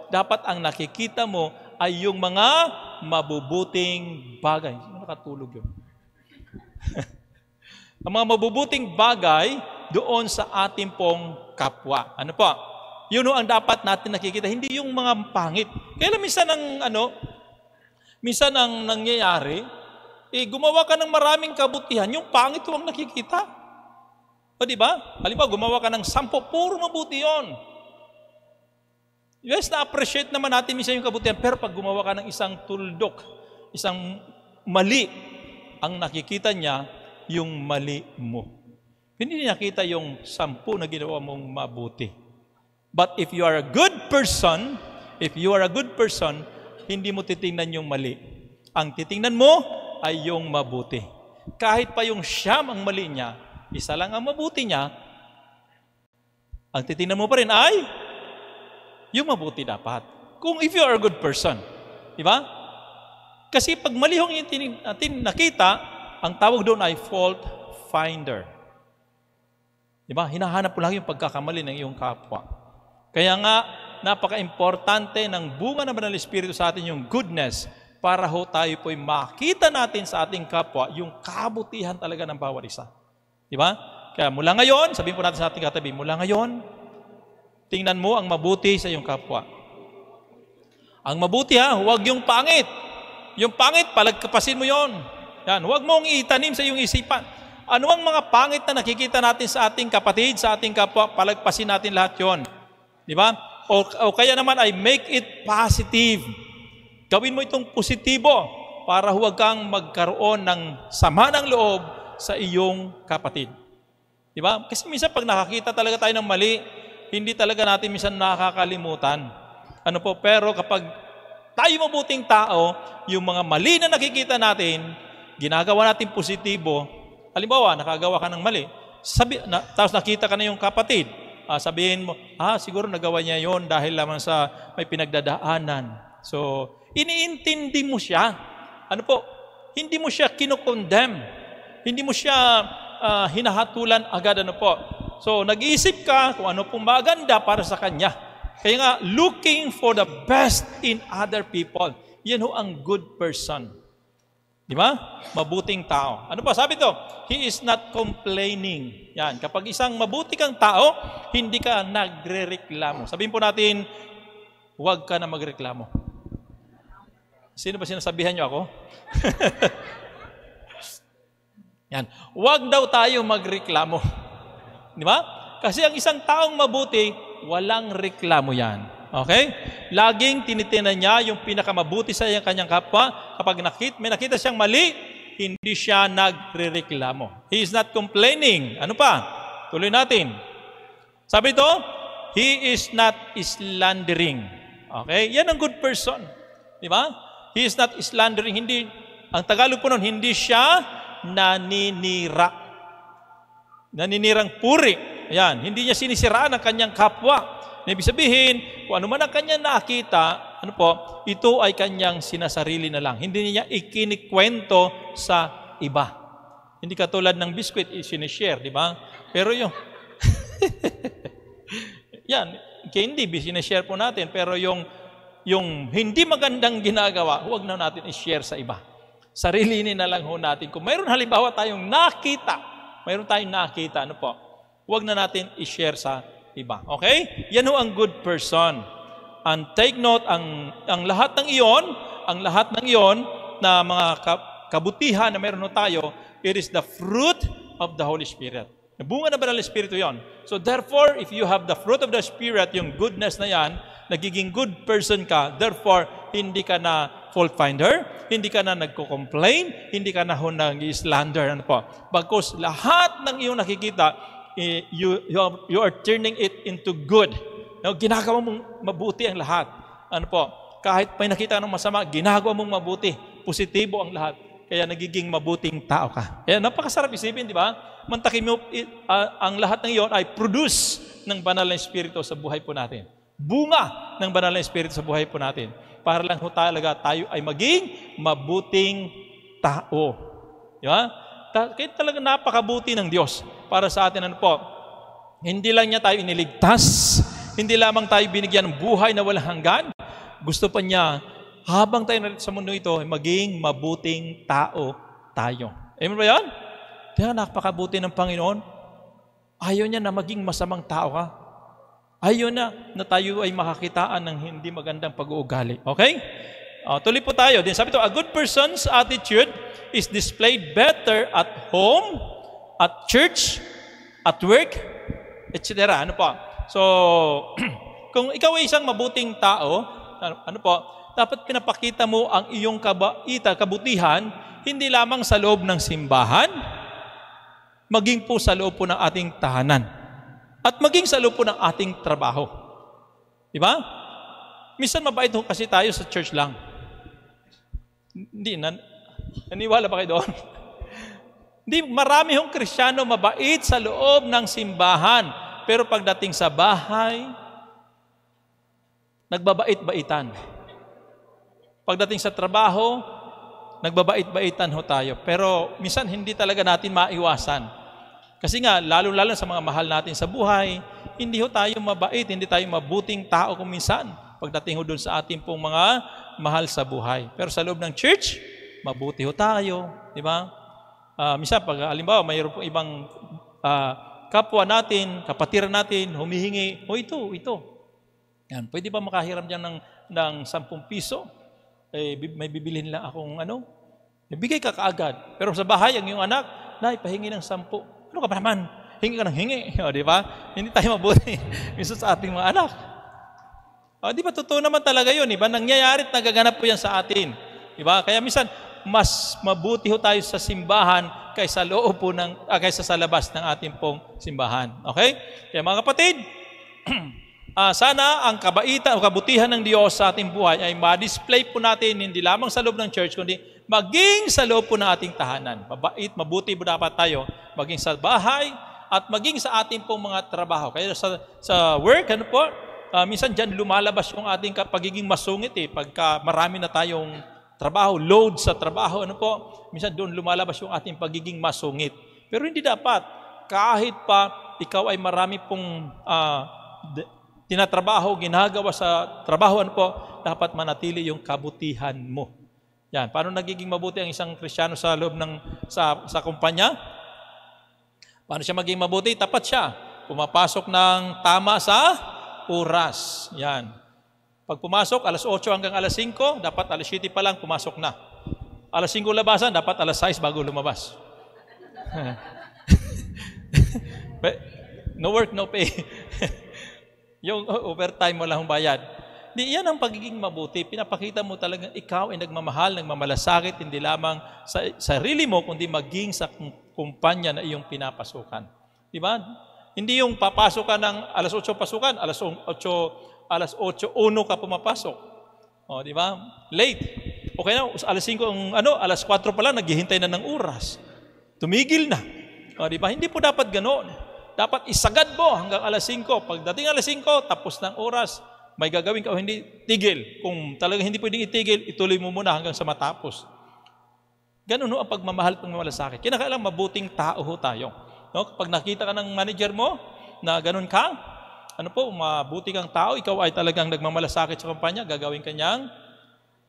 dapat ang nakikita mo ay yung mga mabubuting bagay. Sino nakatulog yun? Ang mga mabubuting bagay doon sa ating pong kapwa. Ano po? Yun ho ang dapat natin nakikita. Hindi yung mga pangit. Kaya minsan ang nangyayari, gumawa ka ng maraming kabutihan, yung pangit ho ang nakikita. O diba? Halimbawa, gumawa ka ng 10, puro mabuti yun. Yes, na-appreciate naman natin minsan yung kabutihan, pero pag gumawa ka ng isang tuldok, isang mali, ang nakikita niya, yung mali mo. Hindi nakita yung 10 na ginawa mong mabuti. But if you are a good person, hindi mo titingnan yung mali. Ang titingnan mo ay yung mabuti. Kahit pa yung siyam ang mali niya, isa lang ang mabuti niya, ang titingnan mo pa rin ay yung mabuti dapat. Kung if you are a good person. Di ba? Kasi pag mali hong natin nakita, ang tawag doon ay fault finder. Di ba? Hinahanap mo lang yung pagkakamali ng iyong kapwa. Kaya nga, napaka-importante ng bunga ng Banal na Espiritu sa atin yung goodness para ho tayo po'y makita natin sa ating kapwa yung kabutihan talaga ng bawat isa. Diba? Kaya mula ngayon, sabihin po natin sa ating katabi, mula ngayon, tingnan mo ang mabuti sa iyong kapwa. Ang mabuti huwag yung pangit. Yung pangit, palagkapasin mo yon. Yan, huwag mong itanim sa iyong isipan. Ano ang mga pangit na nakikita natin sa ating kapatid, sa ating kapwa, palagpasin natin lahat yon. Di ba? O kaya naman ay make it positive. Gawin mo itong positibo para huwag kang magkaroon ng sama ng loob sa iyong kapatid. Di ba? Kasi minsan pag nakakita talaga tayo ng mali, hindi talaga natin minsan nakakalimutan. Pero kapag tayo mabuting tao, yung mga mali na nakikita natin, ginagawa natin positibo. Halimbawa, nakagawa ka ng mali. Tapos nakita ka na yung kapatid. Sabihin mo, siguro nagawa niya yon dahil lamang sa may pinagdadaanan. So, iniintindi mo siya. Hindi mo siya kinokondemn. Hindi mo siya hinahatulan agad. So, nag-iisip ka kung ano pong maganda para sa kanya. Kaya nga, looking for the best in other people. Yan ho ang good person. Di ba? Mabuting tao. Ano pa? Sabi to, he is not complaining. Yan. Kapag isang mabuti kang tao, hindi ka nagre-reklamo. Sabihin po natin, huwag ka na magreklamo. Sino ba sinasabihan niyo ako? Yan. Huwag daw tayo magreklamo. Di ba? Kasi ang isang taong mabuti, walang reklamo yan. Okay? Laging tinitinan niya yung pinakamabuti sa kanyang kapwa. Kapag may nakita siyang mali, hindi siya nagre-reklamo. He is not complaining. Ano pa? Tuloy natin. Sabi ito, he is not slandering. Okay? Yan ang good person. Di ba? He is not slandering. Ang Tagalog po nun, hindi siya naninira. Naninirang puri. Ayan, hindi niya sinisiraan ang kanyang kapwa. Ibig sabihin, kung ano man ang kanyang nakita, ito ay kanyang sinasarili na lang. Hindi niya ikinikwento sa iba. Hindi katulad ng biskwit, sinishare, di ba? Pero yung, yan, candy, sinishare po natin, pero yung hindi magandang ginagawa, huwag na natin i-share sa iba. Sarilinin na lang ho natin. Kung mayroon halimbawa tayong nakita, huwag na natin i-share sa iba. Okay? Yan ho ang good person. And take note, ang lahat ng iyon na mga kabutihan na meron tayo, it is the fruit of the Holy Spirit. Bunga na banal na Espiritu yon. So therefore, if you have the fruit of the Spirit, yung goodness na yan, nagiging good person ka, therefore, hindi ka na fault finder, hindi ka na nagko-complain, hindi ka na nag-slander. Bagkus lahat ng iyong nakikita, you are turning it into good. Ginagawa mong mabuti ang lahat. Kahit may nakita ng masama, ginagawa mong mabuti. Positibo ang lahat. Kaya nagiging mabuting tao ka. Kaya napakasarap isipin, di ba? Mantakin mo, ang lahat ng iyon ay produce ng banal na Espiritu sa buhay po natin. Bunga ng banal na Espiritu sa buhay po natin. Para lang talaga tayo ay maging mabuting tao. Di ba? Kaya talaga napakabuti ng Diyos para sa atin. Hindi lang niya tayo iniligtas, hindi lamang tayo binigyan ng buhay na walang hanggan. Gusto pa niya, habang tayo narito sa mundo ito, maging mabuting tao tayo. Amen ba yan? Kaya napakabuti ng Panginoon. Ayaw niya na maging masamang tao ka. Ayaw na tayo ay makakitaan ng hindi magandang pag-uugali. Okay? Tuloy po tayo. Then sabi ito, a good person's attitude is displayed better at home, at church, at work, etc. So, kung ikaw ay isang mabuting tao, dapat pinapakita mo ang iyong kabutihan, hindi lamang sa loob ng simbahan, maging po sa loob po ng ating tahanan, at maging sa loob po ng ating trabaho. Di ba? Minsan mabait ho kasi tayo sa church lang. Hindi, naniwala ba kayo doon? Hindi, marami hong Kristiyano mabait sa loob ng simbahan. Pero pagdating sa bahay, nagbabait-baitan. Pagdating sa trabaho, nagbabait-baitan ho tayo. Pero minsan hindi talaga natin maiwasan. Kasi nga, lalo-lalo sa mga mahal natin sa buhay, hindi ho tayo mabait, hindi tayo mabuting tao kung minsan. Pagdating ho doon sa ating pong mga mahal sa buhay. Pero sa loob ng church, mabuti ho tayo, di ba? Minsan, pag halimbawa, mayroon pong ibang kapwa natin, kapatiran natin, humihingi, ito. Yan, pwede ba makahiram dyan ng 10 piso? May bibilhin lang akong bigay ka kaagad. Pero sa bahay, ang iyong anak, Nay, pahingi ng 10. Ano ka ba naman? Hingi ka ng hingi. O, di ba? Hindi tayo mabuti minsan sa ating mga anak. O, di ba? Totoo naman talaga yun. Diba? Nangyayari at nagaganap po yan sa atin. Diba? Kaya minsan, mas mabuti ho tayo sa simbahan kaysa loob po kaysa sa labas ng ating pong simbahan. Okay? Kaya mga kapatid, sana ang kabaitan o kabutihan ng Diyos sa ating buhay ay ma-display po natin hindi lamang sa loob ng church, kundi maging sa loob po ng ating tahanan. Mabait, mabuti po dapat tayo maging sa bahay at maging sa ating pong mga trabaho. Kaya sa work, minsan dyan lumalabas yung ating pagiging masungit pagka marami na tayong trabaho, load sa trabaho, minsan doon lumalabas yung ating pagiging masungit. Pero hindi dapat, kahit pa ikaw ay marami pong tinatrabaho, ginagawa sa trabaho, dapat manatili yung kabutihan mo. Yan, paano nagiging mabuti ang isang Kristiyano sa loob sa kumpanya? Paano siya maging mabuti? Tapat siya. Pumapasok ng tama sa oras. Yan. Pag pumasok, alas 8 hanggang alas 5, dapat alas 7 pa lang pumasok na. Alas 5 labasan, dapat alas 6 bago lumabas. No work, no pay. Yung overtime mo lang bayad. Yan ang pagiging mabuti. Pinapakita mo talagang ikaw ay nagmamahal, nagmamalasakit, hindi lamang sa sarili mo, kundi maging sa kumpanya na iyong pinapasukan. Di ba? Hindi yung papasok ka ng alas 8 pasukan, alas 8:01 ka pumapasok. O, di ba? Late. Okay na, alas 5 alas 4 pa lang naghihintay na ng oras. Tumigil na. O, di ba? Hindi po dapat ganoon. Dapat isagad mo hanggang alas 5. Pagdating alas 5, tapos ng oras, may gagawin ka o hindi, tigil. Kung talagang hindi pwedeng itigil, ituloy mo muna hanggang sa matapos. Ganun ang pagmamahal at pagmamalasakit. Kinakailangan mabuting tao ho tayo. No? Kapag nakita ka ng manager mo na ganun ka, mabuti kang tao, ikaw ay talagang nagmamalasakit sa kumpanya, gagawin kanyang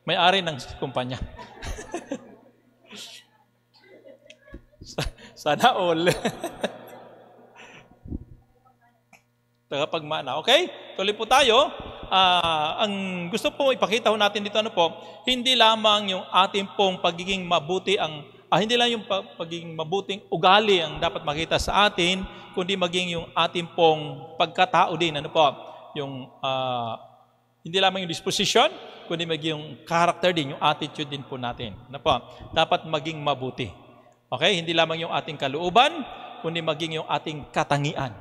may-ari ng kumpanya. Sana all. Tagapagmana. Okay? Tuloy po tayo. Ang gusto po ipakita ho natin dito, hindi lamang yung ating pong pagiging mabuti hindi lang yung pagiging mabuting ugali ang dapat makita sa atin, kundi maging yung ating pong pagkatao din. Yung hindi lamang yung disposition, kundi maging yung character din, yung attitude din po natin. Dapat maging mabuti. Okay? Hindi lamang yung ating kalooban, kundi maging yung ating katangian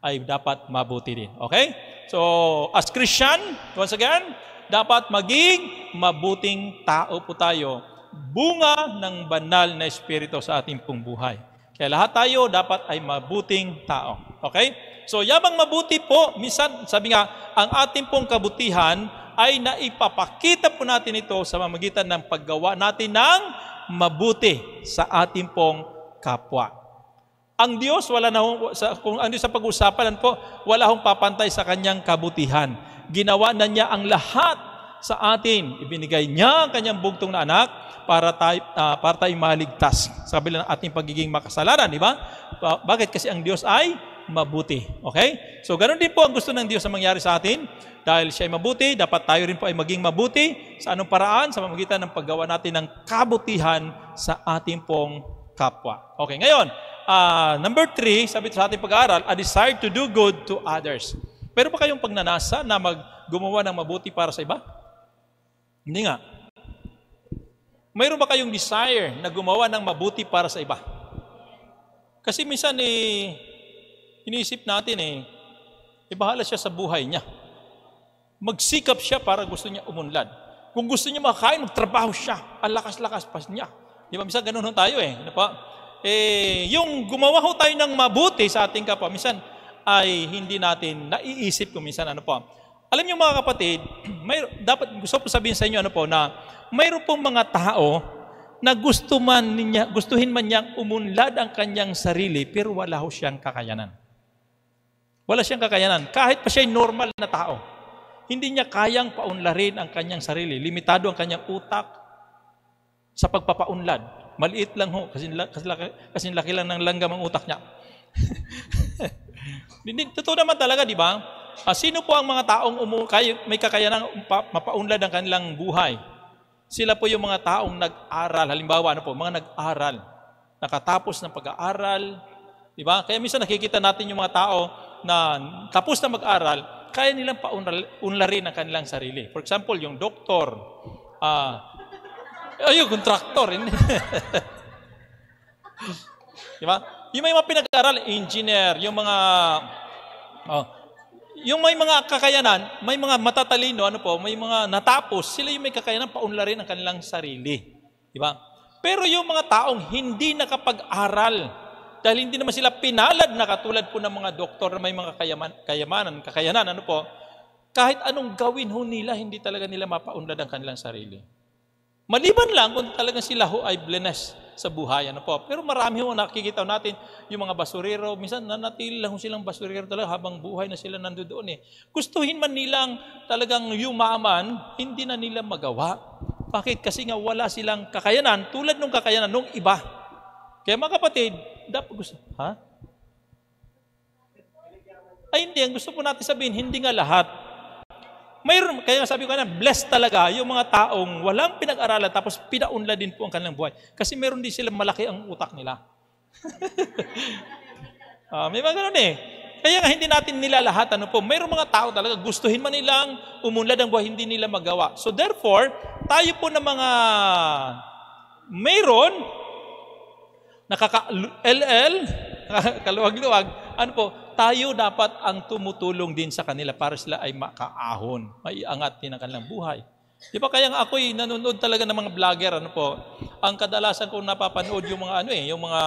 ay dapat mabuti din. Okay? So, as Christian, once again, dapat maging mabuting tao po tayo, bunga ng banal na espiritu sa ating pong buhay. Kaya lahat tayo dapat ay mabuting tao. Okay? So, yabang mabuti po, minsan, sabi nga, ang ating pong kabutihan ay naipapakita po natin ito sa pamamagitan ng paggawa natin ng mabuti sa ating pong kapwa. Ang Diyos, kung ang Diyos sa pag-usapan wala hong papantay sa kanyang kabutihan. Ginawa na niya ang lahat sa atin. Ibinigay niya ang kanyang bugtong na anak para tayo maligtas sa kabila ng ating pagiging makasalanan, di ba? Bakit? Kasi ang Diyos ay mabuti. Okay? So, ganoon din po ang gusto ng Diyos na mangyari sa atin. Dahil siya ay mabuti, dapat tayo rin po ay maging mabuti. Sa anong paraan? Sa pamamagitan ng paggawa natin ng kabutihan sa ating pong kapwa. Okay, ngayon, number 3, sabi sa ating pag-aaral, a desire to do good to others. Pero pa kayong pagnanasa na gumawa ng mabuti para sa iba? Hindi nga. Mayroon ba kayong desire na gumawa ng mabuti para sa iba? Kasi minsan iniisip natin bahala siya sa buhay niya. Magsikap siya para gusto niya umunlad. Kung gusto niya makakain, magtrabaho siya. Ang lakas-lakas pa niya. Di ba? Minsan ganun tayo yung gumawa ho tayo ng mabuti sa ating kapwa, minsan ay hindi natin naiisip kung minsan Alam niyo mga kapatid, dapat gusto po sabihin sa inyo na mayroon pong mga tao na gustuhin man niyang umunlad ang kanyang sarili, pero wala ho siyang kakayanan. Wala siyang kakayanan. Kahit pa siya normal na tao, hindi niya kayang paunlarin ang kanyang sarili. Limitado ang kanyang utak sa pagpapaunlad. Maliit lang ho, kasi laki lang ng langgam ang utak niya. Totoo naman talaga, di ba? Sino po ang mga taong may kakayanan mapaunlad ang kanilang buhay? Sila po yung mga taong nag-aral. Halimbawa, mga nag-aral. nakatapos ng pag-aaral. Diba? Kaya minsan nakikita natin yung mga tao na tapos na mag-aral, kaya nilang paunlarin ang kanilang sarili. For example, yung doktor, yung kontraktor. Diba? Yung may mga pinag-aaral, engineer, yung mga may mga kakayanan, may mga matatalino, may mga natapos, sila yung may kakayanan paunlarin ang kanilang sarili. Diba? Pero yung mga taong hindi nakapag-aral, dahil hindi naman sila pinalad na katulad po ng mga doktor na may mga kakayanan, kahit anong gawin ho nila, hindi talaga nila mapaunlad ang kanilang sarili. Maliban lang kung talagang sila ho ay blessed sa buhay. Pero marami ho nakikita natin yung mga basurero, minsan nanatili lang silang basurero talaga habang buhay na sila nandoon. Gustuhin man nilang talagang yumaman, hindi na nila magawa. Bakit? Kasi nga wala silang kakayanan tulad ng kakayanan ng iba. Kaya mga kapatid, dapat gusto, hindi. Ang gusto po natin sabihin, hindi nga lahat. Mayroon, kaya sabi ko na, blessed talaga yung mga taong walang pinag-aralan tapos pinaunlad din po ang kanilang buhay. Kasi meron din sila malaki ang utak nila. May mga ganun Kaya nga hindi natin nila lahat, mayroong mga tao talaga, gustuhin man nilang umunlad ang buhay, hindi nila magawa. So therefore, tayo po na mga mayroon, nakaka-LL, kaluwag-luwag, tayo dapat ang tumutulong din sa kanila para sila ay makaahon, maiangat din ang kanilang buhay. Di ba kaya nga ako'y nanonood talaga ng mga vlogger, ang kadalasan ko napapanood yung mga yung mga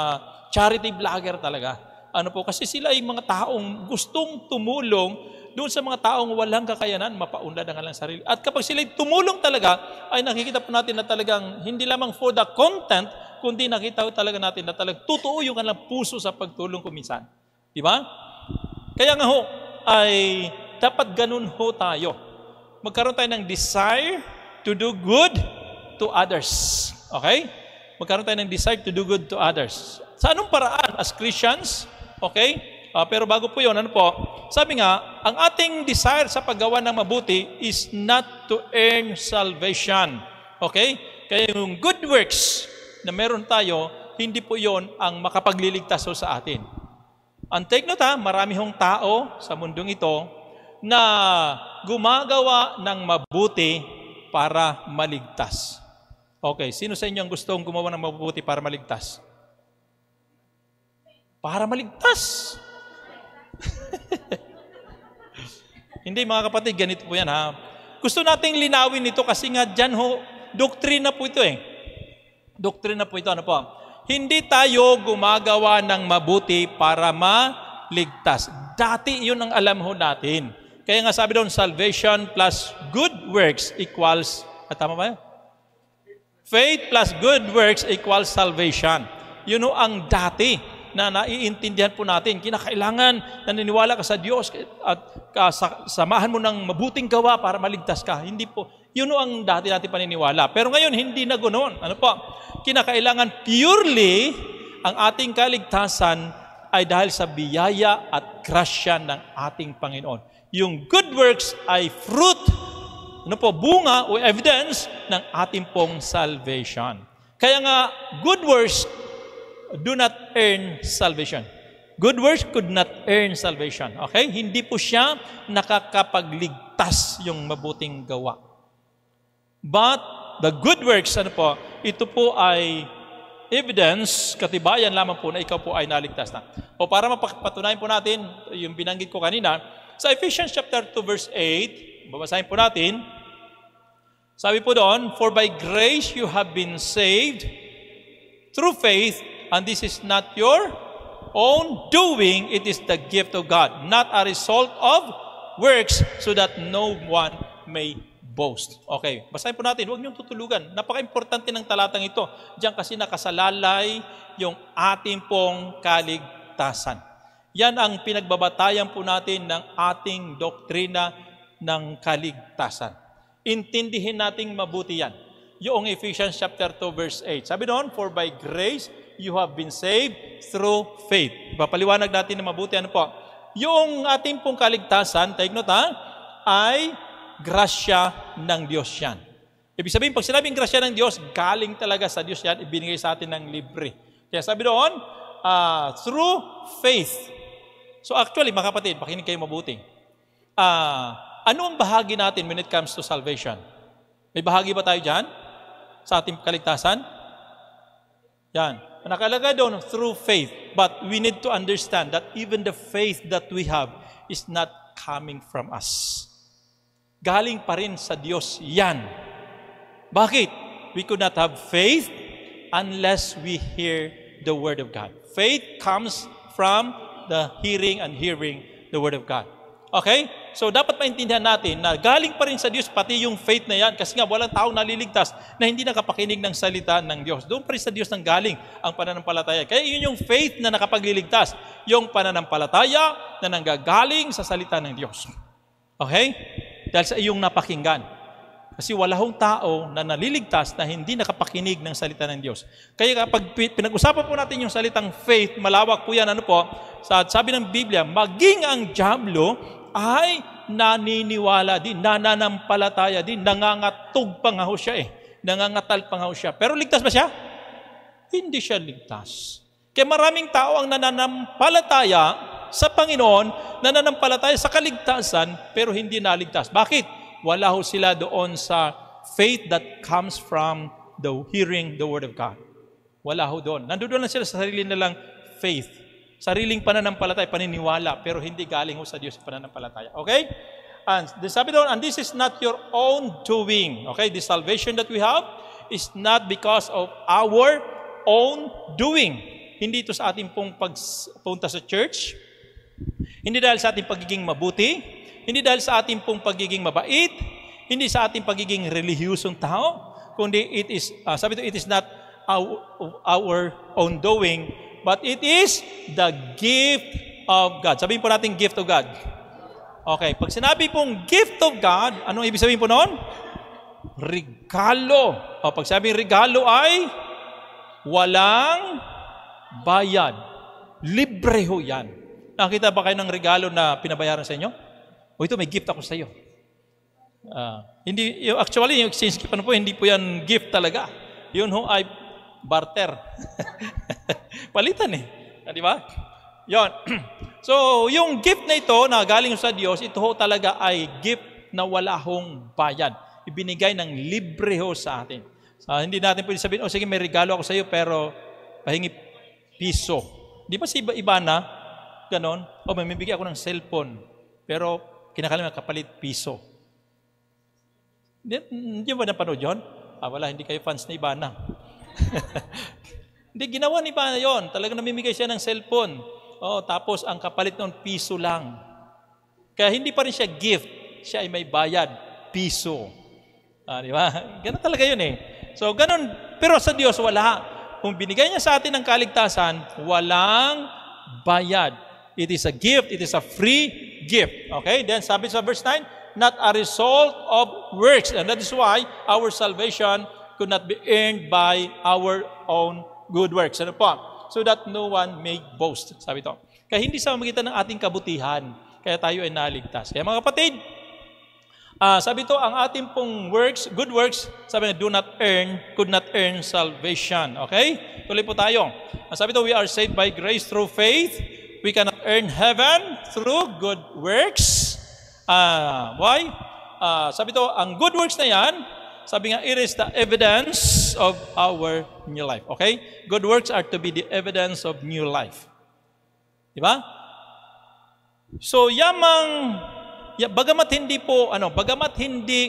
charity vlogger talaga. Kasi sila ay mga taong gustong tumulong doon sa mga taong walang kakayanan, mapaunlad ang kanilang sarili. At kapag sila tumulong talaga, ay nakikita po natin na talagang hindi lamang for the content, kundi nakita talaga natin na talagang totoo yung kanilang puso sa pagtulong kuminsan. Di ba? Kaya nga ay dapat ganun tayo. Magkaroon tayo ng desire to do good to others. Okay? Magkaroon tayo ng desire to do good to others. Sa anong paraan? As Christians, okay? Pero bago po yun, sabi nga, ang ating desire sa paggawa ng mabuti is not to earn salvation. Okay? Kaya yung good works na meron tayo, hindi po yon ang makapagliligtas sa atin. Ang take note marami hong tao sa mundong ito na gumagawa ng mabuti para maligtas. Okay, sino sa inyo ang gustong gumawa ng mabuti para maligtas? Para maligtas. Hindi mga kapatid, ganito po yan Gusto nating linawin ito kasi nga dyan doktrina po ito Doktrina po ito, Hindi tayo gumagawa ng mabuti para maligtas. Dati yun ang alam natin. Kaya nga sabi doon, salvation plus good works equals, tama ba yun? Faith plus good works equals salvation. Yun ang dati na naiintindihan po natin. Kinakailangan naniniwala ka sa Diyos at samahan mo ng mabuting gawa para maligtas ka. Hindi po. Yun ang dati natin paniniwala. Pero ngayon, hindi na ganoon. Kinakailangan purely ang ating kaligtasan ay dahil sa biyaya at grasya ng ating Panginoon. Yung good works ay fruit, bunga o evidence ng ating pong salvation. Kaya nga, good works do not earn salvation. Good works could not earn salvation. Okay? Hindi po siya nakakapagligtas yung mabuting gawa. But the good works, ito po ay evidence, katibayan lamang po na ikaw po ay naligtas na. O para mapatunayan po natin, yung binanggit ko kanina, sa Ephesians chapter 2 verse 8, babasahin po natin, sabi po doon, for by grace you have been saved through faith, and this is not your own doing, it is the gift of God, not a result of works, so that no one may boast. Okay, basahin po natin, huwag niyong tutulugan. Napaka-importante ng talatang ito. Diyan kasi nakasalalay yung ating pong kaligtasan. Yan ang pinagbabatayan po natin ng ating doktrina ng kaligtasan. Intindihin nating mabuti yan. Yung Ephesians chapter 2 verse 8. Sabi doon, for by grace you have been saved through faith. Papaliwanag natin na mabuti. Yung ating pong kaligtasan, take note ay grasya ng Diyos yan. Ibig sabihin, pag sinabing grasya ng Diyos, galing talaga sa Diyos yan, ibinigay sa atin ng libre. Kaya sabi doon, through faith. So actually, mga kapatid, pakinig kayo mabuti. Ano ang bahagi natin when it comes to salvation? May bahagi ba tayo dyan? Sa ating kaligtasan? Yan. Nakalagay doon, through faith. But we need to understand that even the faith that we have is not coming from us. Galing pa rin sa Diyos yan. Bakit? We could not have faith unless we hear the Word of God. Faith comes from the hearing and hearing the Word of God. Okay? So, dapat maintindihan natin na galing pa rin sa Diyos pati yung faith na yan kasi nga walang taong naliligtas na hindi nakapakinig ng salita ng Diyos. Doon pa rin sa Diyos nang galing ang pananampalataya. Kaya yun yung faith na nakapagliligtas. Yung pananampalataya na nanggagaling sa salita ng Diyos. Okay? Dahil sa iyong napakinggan. Kasi wala hong tao na naliligtas na hindi nakapakinig ng salita ng Diyos. Kaya kapag pinag-usapan po natin yung salitang faith, malawak po yan, sabi ng Biblia, maging ang diablo ay naniniwala din, nananampalataya din, nangangatog pa nga ho siya nangangatal pa nga ho siya. Pero ligtas ba siya? Hindi siya ligtas. Kaya maraming tao ang nananampalataya sa Panginoon, nananampalataya sa kaligtasan, pero hindi naligtas. Bakit? Wala ho sila doon sa faith that comes from the hearing the Word of God. Wala ho doon. Nandoon lang sila sa sarili nilang faith. Sariling pananampalataya, paniniwala, pero hindi galing ho sa Diyos yung pananampalataya. Okay? And sabi doon, and this is not your own doing. Okay? The salvation that we have is not because of our own doing. Hindi ito sa ating pong pagpunta sa church. Hindi dahil sa ating pagiging mabuti. Hindi dahil sa ating pong pagiging mabait. Hindi sa ating pagiging relihiyosong tao. Kundi it is, sabi ito, it is not our own doing, but it is the gift of God. Sabihin po natin gift of God. Okay, pag sinabi pong gift of God, anong ibig sabihin po noon? Regalo. O pag sabing regalo ay walang bayad. Libre ho yan. Nakita ba kayo ng regalo na pinabayaran sa inyo? O ito, may gift ako sa iyo. Actually, yung exchange gift po, hindi po yan gift talaga. Yun ho ay barter. Palitan di ba? Yon. So, yung gift na ito na galing sa Diyos, ito ho talaga ay gift na wala hong bayad. Ibinigay ng libre ho sa atin. Hindi natin pwede sabihin, sige, may regalo ako sa iyo, pero pahingi piso. Di ba si iba na, ganon? May bibigyan ako ng cellphone, pero kinakailangan kapalit piso. Hindi ba napanood yun? Wala, hindi kayo fans na Ibana. Hindi, ginawa ni Ibana yun. Talagang namimigay siya ng cellphone. Tapos ang kapalit noon, piso lang. Kaya hindi pa rin siya gift. Siya ay may bayad, piso. Di ba? Ganun talaga yun So, ganun. Pero sa Diyos, wala. Kung binigay niya sa atin ng kaligtasan, walang bayad. It is a gift. It is a free gift. Okay? Then sabi sa verse 9, not a result of works. And that is why our salvation could not be earned by our own good works. Ano po? So that no one may boast. Sabi ito. Kaya hindi sa pamamagitan ng ating kabutihan, kaya tayo ay naligtas. Kaya mga kapatid, sabi ito, ang ating pong works, good works, sabi na could not earn salvation. Okay? Tuloy po tayo. Sabi ito, we are saved by grace through faith. We cannot earn heaven through good works. Why? Sabi ito, ang good works na yan, sabi nga, it is the evidence of our new life. Okay? Good works are to be the evidence of new life. Diba? So, bagamat hindi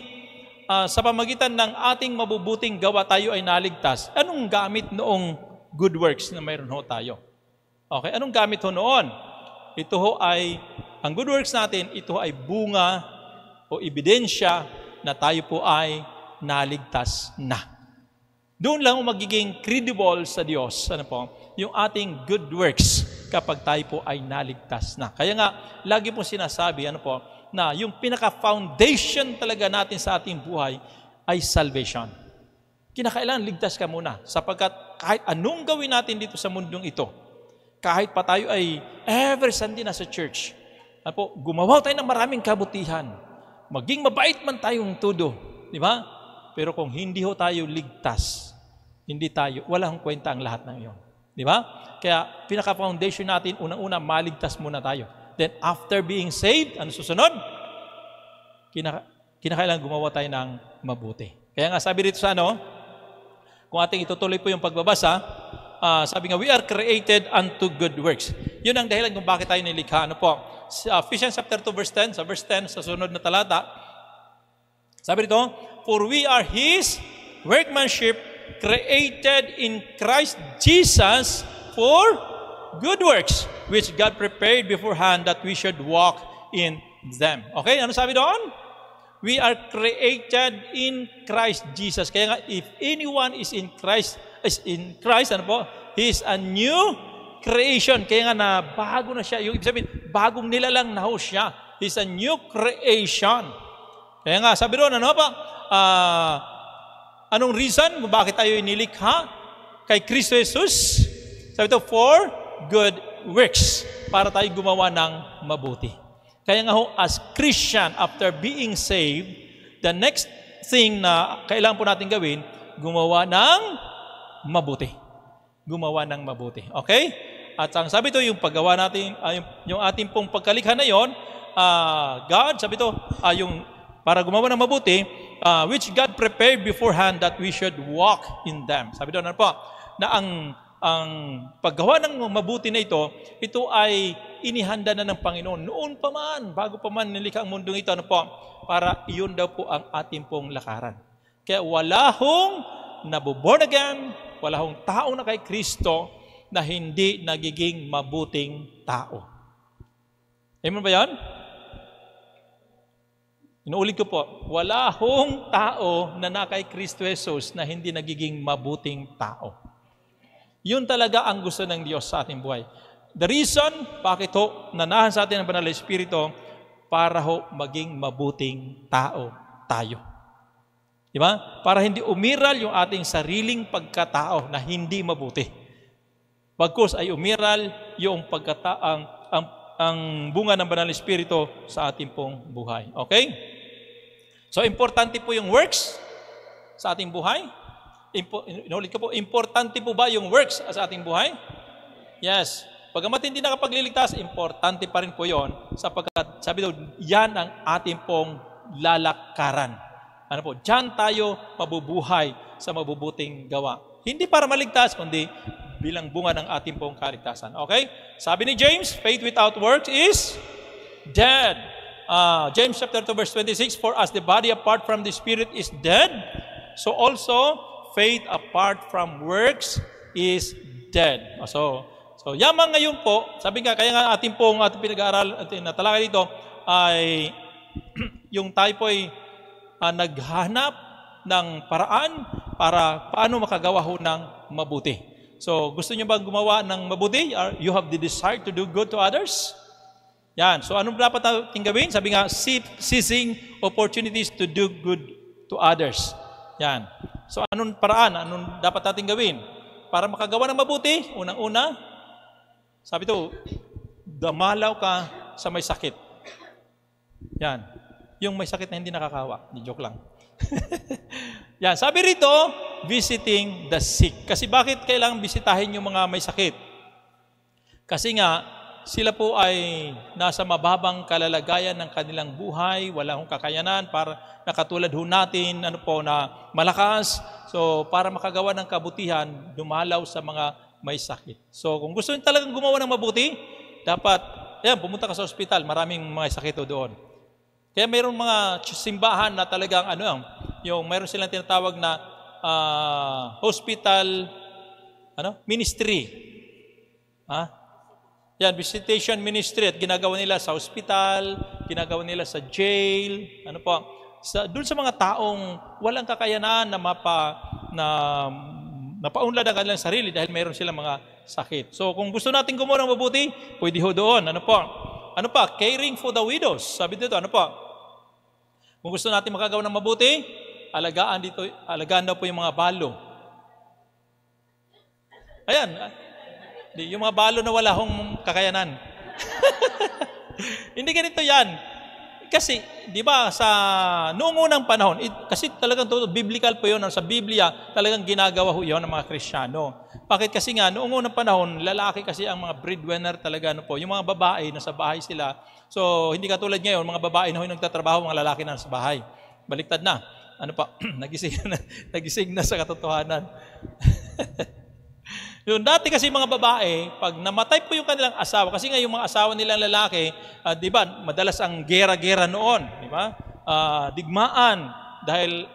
sa pamagitan ng ating mabubuting gawa tayo ay naligtas, anong gamit noong good works na mayroon ho tayo? Okay, anong gamit ho noon? Ito ho ay, ang good works natin, ito ay bunga o ebidensya na tayo po ay naligtas na. Doon lang magiging credible sa Diyos, yung ating good works kapag tayo po ay naligtas na. Kaya nga, lagi po sinasabi, na yung pinaka-foundation talaga natin sa ating buhay ay salvation. Kinakailangan ligtas ka muna, sapagkat kahit anong gawin natin dito sa mundong ito, kahit pa tayo ay every Sunday na sa church, gumawa tayo ng maraming kabutihan, maging mabait man tayong todo, di ba? Pero kung hindi ho tayo ligtas, walang kwenta ang lahat ng iyon. Di ba? Kaya pinaka-foundation natin, unang-una, maligtas muna tayo. Then after being saved, ano susunod? Kinakailangan gumawa tayo ng mabuti. Kaya nga sabi dito sa kung ating itutuloy po yung pagbabasa, sabi nga, we are created unto good works. Yun ang dahilan kung bakit tayo nilikha. Ephesians chapter 2 verse 10, sa verse 10, sa sunod na talata, sabi dito, for we are His workmanship, created in Christ Jesus for good works, which God prepared beforehand that we should walk in them. Okay, ano sabi doon? We are created in Christ Jesus. Kaya nga, if anyone is in Christ, He is a new creation. Kaya nga na bago na siya. Yung ibig sabihin, bagong nilalang na siya. He is a new creation. Kaya nga, sabi doon, anong reason kung bakit tayo inilikha kay Kristo Jesus? Sabi ito, for good works. Para tayo gumawa ng mabuti. Kaya nga as Christian, after being saved, the next thing na kailangan po natin gawin, gumawa ng mabuti. Gumawa ng mabuti. Okay? At ang sabi ito, yung paggawa natin, yung ating pong pagkalikha na yon, God, sabi ito, para gumawa ng mabuti, which God prepared beforehand that we should walk in them. Sabi doon, na ang paggawa ng mabuti na ito ay inihanda na ng Panginoon. Noon pa man, bago pa man nilikha ang mundong ito, para iyon daw po ang ating pong lakaran. Kaya wala hong nabuborn again, wala hong tao na kay Kristo na hindi nagiging mabuting tao. Amen ba yan? Inuulit ko po, wala hong tao na kay Kristo Jesus na hindi nagiging mabuting tao. Yun talaga ang gusto ng Diyos sa ating buhay. The reason, bakit nanahan sa atin ang Banal na Espiritu, para maging mabuting tao tayo. Di ba? Para hindi umiral yung ating sariling pagkatao na hindi mabuti. Pagkus ay umiral yung ang bunga ng Banal na Espiritu sa ating pong buhay. Okay? So, importante po yung works sa ating buhay. Inulit ko po, importante po ba yung works sa ating buhay? Yes. Pagamat hindi nakapagliligtas, importante pa rin po yon, sapagkat sabi daw, yan ang ating pong lalakaran. Diyan tayo mabubuhay sa mabubuting gawa. Hindi para maligtas, kundi bilang bunga ng ating pong kaligtasan. Okay? Sabi ni James, faith without works is dead. James chapter 2 verse 26, for as the body apart from the spirit is dead, so also faith apart from works is dead. So yaman ngayon po, sabi nga, kaya nga ating pinag-aaral at natalakay dito ay yung tayo po ay naghanap ng paraan para paano makagawa ng mabuti. So gusto niyo ba gumawa ng mabuti? You have the desire to do good to others? Yan. So anong dapat natin gawin? Sabi nga, seizing opportunities to do good to others. Yan. So anong paraan? Anong dapat natin gawin? Para makagawa ng mabuti, unang-una, sabi ito, damalaw ka sa may sakit. Yan. Yung may sakit na hindi nakakawa. Joke lang. Yan. Sabi rito, visiting the sick. Kasi bakit kailangan bisitahin yung mga may sakit? Kasi nga, sila po ay nasa mababang kalalagayan ng kanilang buhay, wala hong kakayanan para nakatulad ho natin, na malakas. So, para makagawa ng kabutihan, dumalaw sa mga may sakit. So, kung gusto nyo talagang gumawa ng mabuti, dapat, pumunta ka sa ospital, maraming mga sakit doon. Kaya mayroong mga simbahan na talagang, yung mayroon silang tinatawag na hospital, ministry. Yan, visitation ministry, at ginagawa nila sa hospital, ginagawa nila sa jail, doon sa mga taong walang kakayanan na napaunlad ang kanilang sarili dahil mayroon silang mga sakit. So, kung gusto natin gumawa ng mabuti, pwede ho doon. Caring for the widows. Sabi dito, kung gusto natin makagawa ng mabuti, alagaan daw po yung mga balo. Ayan, yung mga balo na wala hong kakayanan. Hindi ganito yan. kasi, di ba, sa noong unang panahon, kasi talagang biblical po yun, sa Biblia, talagang ginagawa ho yun ng mga Kristiyano. Bakit? Kasi nga, noong unang panahon, lalaki kasi ang mga breadwinner talaga, ano po, yung mga babae, nasa bahay sila. So, hindi katulad ngayon, mga babae na ho yung nagtatrabaho, mga lalaki na nasa bahay. Baliktad na. Ano pa? nagising na sa katotohanan. Yung dati kasi mga babae, pag namatay po yung kanilang asawa, kasi nga yung mga asawa nilang lalaki, di ba, madalas ang gera-gera noon, di ba? Digmaan, dahil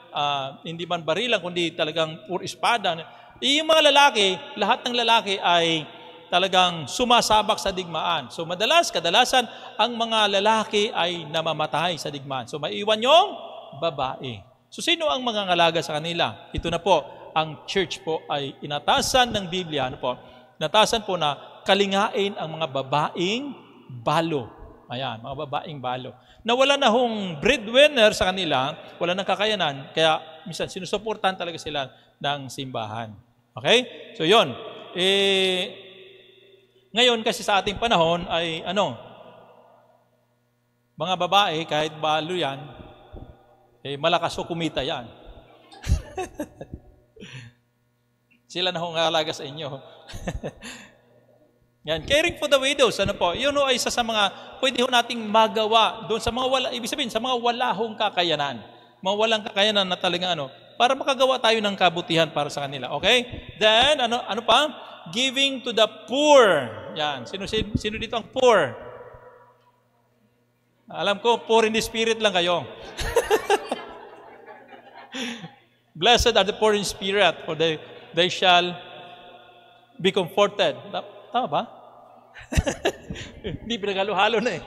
hindi man barilan, kundi talagang puro espada. Yung mga lalaki, lahat ng lalaki ay talagang sumasabak sa digmaan. So kadalasan, ang mga lalaki ay namamatay sa digmaan. So maiwan yung babae. So sino ang mga ngalaga sa kanila? Ito na po, ang church po ay inatasan ng Biblia, ano po? Inatasan po na kalingain ang mga babaeng balo. Ayan, mga babaeng balo. Na wala na hong breadwinner sa kanila, wala nang kakayanan, kaya minsan sinusuportahan talaga sila ng simbahan. Okay? So yon. Ngayon kasi sa ating panahon ay mga babae, kahit balo yan, malakas o kumita yan. Sila na hong alaga sa inyo. Yan, caring for the widows, ano po, yun ay isa sa mga pwede ho nating magawa doon sa mga ibig sabihin, sa mga wala hong kakayanan. Mga walang kakayanan na talagang para makagawa tayo ng kabutihan para sa kanila. Okay? Then, ano pa? Giving to the poor. Yan, sino dito ang poor? Alam ko, poor in the spirit lang kayo. Blessed are the poor in spirit, for they shall be comforted. Tama ba? Hindi pinagalo-halo na eh.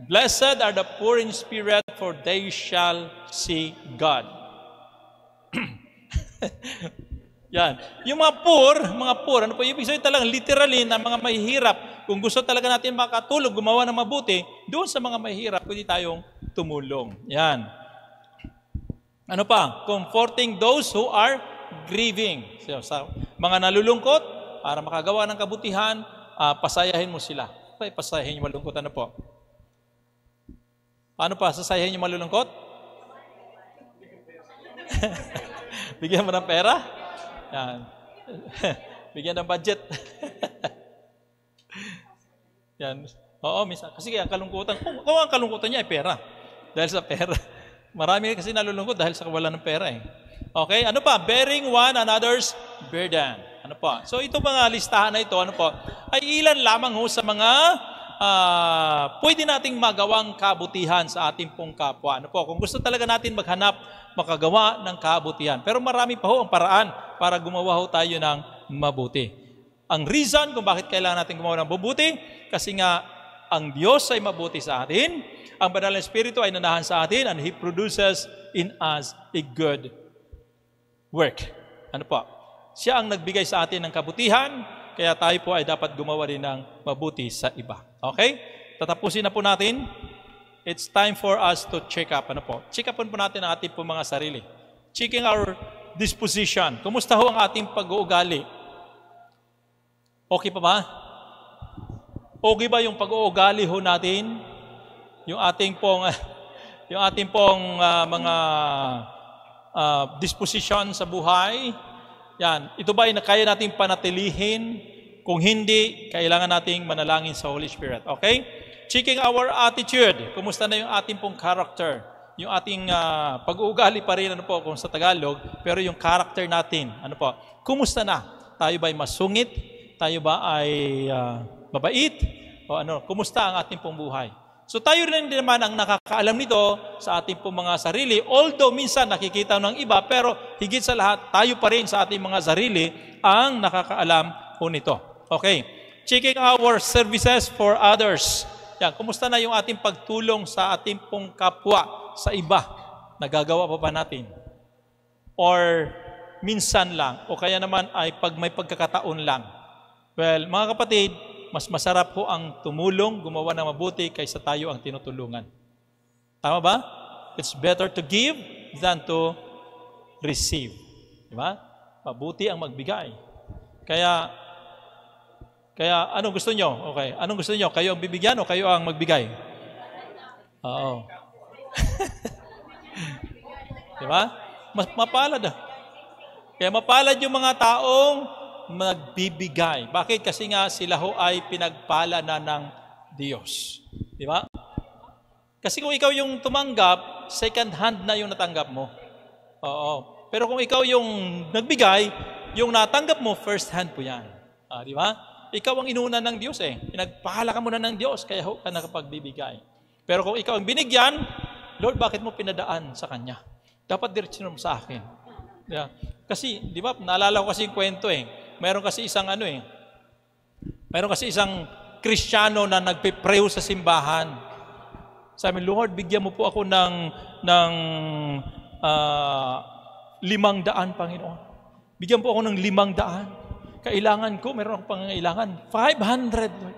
Blessed are the poor in spirit, for they shall see God. Yan. Yung mga poor, ano po, ibig sabihin talagang literally na mga mahihirap. Kung gusto talaga natin makatulog, gumawa ng mabuti, doon sa mga mahihirap, pwede tayong tumulong. Yan. Ano pa? Comforting those who are grieving. So, sa mga nalulungkot, para makagawa ng kabutihan, pasayahin mo sila. Pasayahin yung malungkot. Ano po? Paano pa? Sasayahin yung malulungkot? Bigyan mo ng pera? Yan. Bigyan ng budget. Yan. Oo, minsan. Kasi ang kalungkutan, kung ang kalungkutan niya ay pera. Dahil sa pera. Marami kasi nalulungkot dahil sa kawalan ng pera eh. Okay, ano pa? Bearing one another's burden. Ano po? So ito mga listahan na ito, ano po? Ay ilan lamang ho sa mga pwede nating magawang kabutihan sa ating pong kapwa. Ano po? Kung gusto talaga natin maghanap, makagawa ng kabutihan. Pero marami pa ho ang paraan para gumawa ho tayo ng mabuti. Ang reason kung bakit kailangan natin gumawa ng mabuti, kasi nga ang Diyos ay mabuti sa atin. Ang Banal na Espiritu ay nanahan sa atin and He produces in us a good work. Ano po? Siya ang nagbigay sa atin ng kabutihan, kaya tayo po ay dapat gumawa rin ng mabuti sa iba. Okay? Tatapusin na po natin. It's time for us to check up. Ano po? Check upon po natin ang ating po mga sarili. Checking our disposition. Kumusta ho ang ating pag-uugali? Okay pa ba? Okay ba yung pag-uugali ho natin? Yung ating pong mga disposition sa buhay, yan. Ito ba ay kaya nating panatilihin? Kung hindi, kailangan nating manalangin sa Holy Spirit. Okay? Checking our attitude. Kumusta na yung ating pong character? Yung ating pag-uugali pa rin, ano po, kung sa Tagalog, pero yung character natin, ano po, kumusta na? Tayo ba ay masungit? Tayo ba ay mabait? O kumusta ang ating pong buhay? So tayo rin naman ang nakakaalam nito sa ating pong mga sarili. Although minsan nakikita ng iba, pero higit sa lahat, tayo pa rin sa ating mga sarili ang nakakaalam po nito. Okay. Checking our services for others. Yan, kumusta na yung ating pagtulong sa ating pong kapwa, sa iba? Nagagawa pa ba natin? Or minsan lang, o kaya naman ay pag may pagkakataon lang. Well, mga kapatid, mas masarap po ang tumulong, gumawa ng mabuti kaysa tayo ang tinutulungan. Tama ba? It's better to give than to receive. Diba? Mabuti ang magbigay. Kaya, Kaya anong gusto nyo? Okay. Anong gusto nyo? Kayo ang bibigyan o kayo ang magbigay? Oo. Diba? Mas mapalad ah. Kaya mapalad yung mga taong magbibigay. Bakit? Kasi nga sila ho ay pinagpala na ng Diyos. Diba? Kasi kung ikaw yung tumanggap, second hand na yung natanggap mo. Oo. Pero kung ikaw yung nagbigay, yung natanggap mo, first hand po yan. Di ba? Ikaw ang inuna ng Diyos eh. Pinagpahala ka muna ng Diyos, kaya ka nakapagbibigay. Pero kung ikaw ang binigyan, Lord, bakit mo pinadaan sa Kanya? Dapat diretsyon mo sa akin. Yeah. Kasi, di ba, naalala ko kasi yung kwento eh. Meron kasi isang Kristiyano na nagpiprew sa simbahan. Sabi, Lord, bigyan mo po ako ng 500, Panginoon. Bigyan po ako ng 500. Kailangan ko, meron akong pangangailangan. 500, Lord.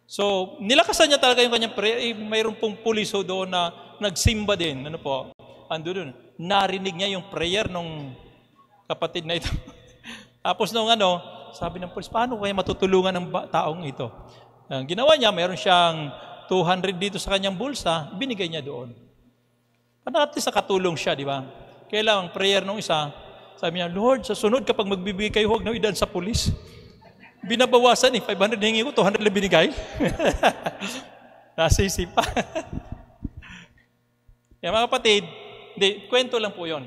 So, nilakasan niya talaga yung kanyang prayer. Mayroon pong pulis doon na nagsimba din. Ano po? Ando doon. Narinig niya yung prayer nung kapatid na ito. Tapos nung sabi ng pulis, paano kaya matutulungan ng taong ito? Ang ginawa niya, meron siyang 200 dito sa kanyang bulsa, binigay niya doon. Panati sa katulong siya, di ba? Kaya lang, prayer nung isa, sabi niya, Lord, sa sunod kapag magbibigay kayo, huwag na idan sa pulis. Binabawasan 500 hingi ko, 200 lang binigay. Nasisip pa. Kaya mga kapatid, kwento lang po yun.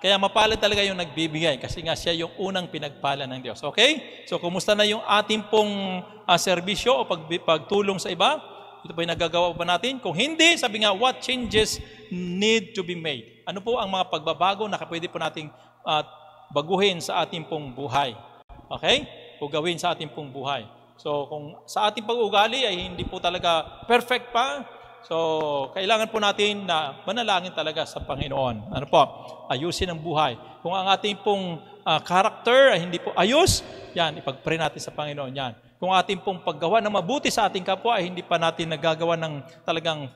Kaya mapalad talaga yung nagbibigay kasi nga siya yung unang pinagpala ng Diyos. Okay? So, kumusta na yung ating pong serbisyo o pagtulong sa iba? Ito po yung nagagawa pa natin. Kung hindi, sabi nga, what changes need to be made? Ano po ang mga pagbabago na pwede po nating baguhin sa ating pong buhay? Okay? O gawin sa ating pong buhay. So, kung sa ating pag-ugali ay hindi po talaga perfect pa, so, kailangan po natin na manalangin talaga sa Panginoon. Ano po? Ayusin ang buhay. Kung ang ating pong character ay hindi po ayos, yan, ipag-pray natin sa Panginoon yan. Kung ating pong paggawa ng mabuti sa ating kapwa ay hindi pa natin nagagawa ng talagang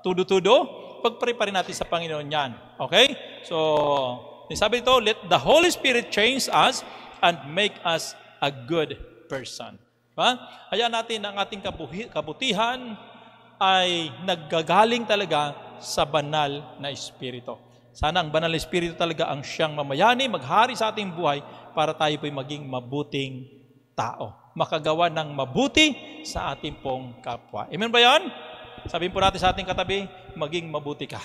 tudo-tudo, pag-pray pa rin natin sa Panginoon yan. Okay? So, sabi ito, let the Holy Spirit change us and make us a good person. Diba? Hayaan natin ang ating kabutihan ay naggagaling talaga sa banal na Espiritu. Sana ang banal na Espiritu talaga ang siyang mamayani, maghari sa ating buhay para tayo po'y maging mabuting tao. Makagawa ng mabuti sa ating pong kapwa. Amen ba yan? Sabihin po natin sa ating katabi, maging mabuti ka.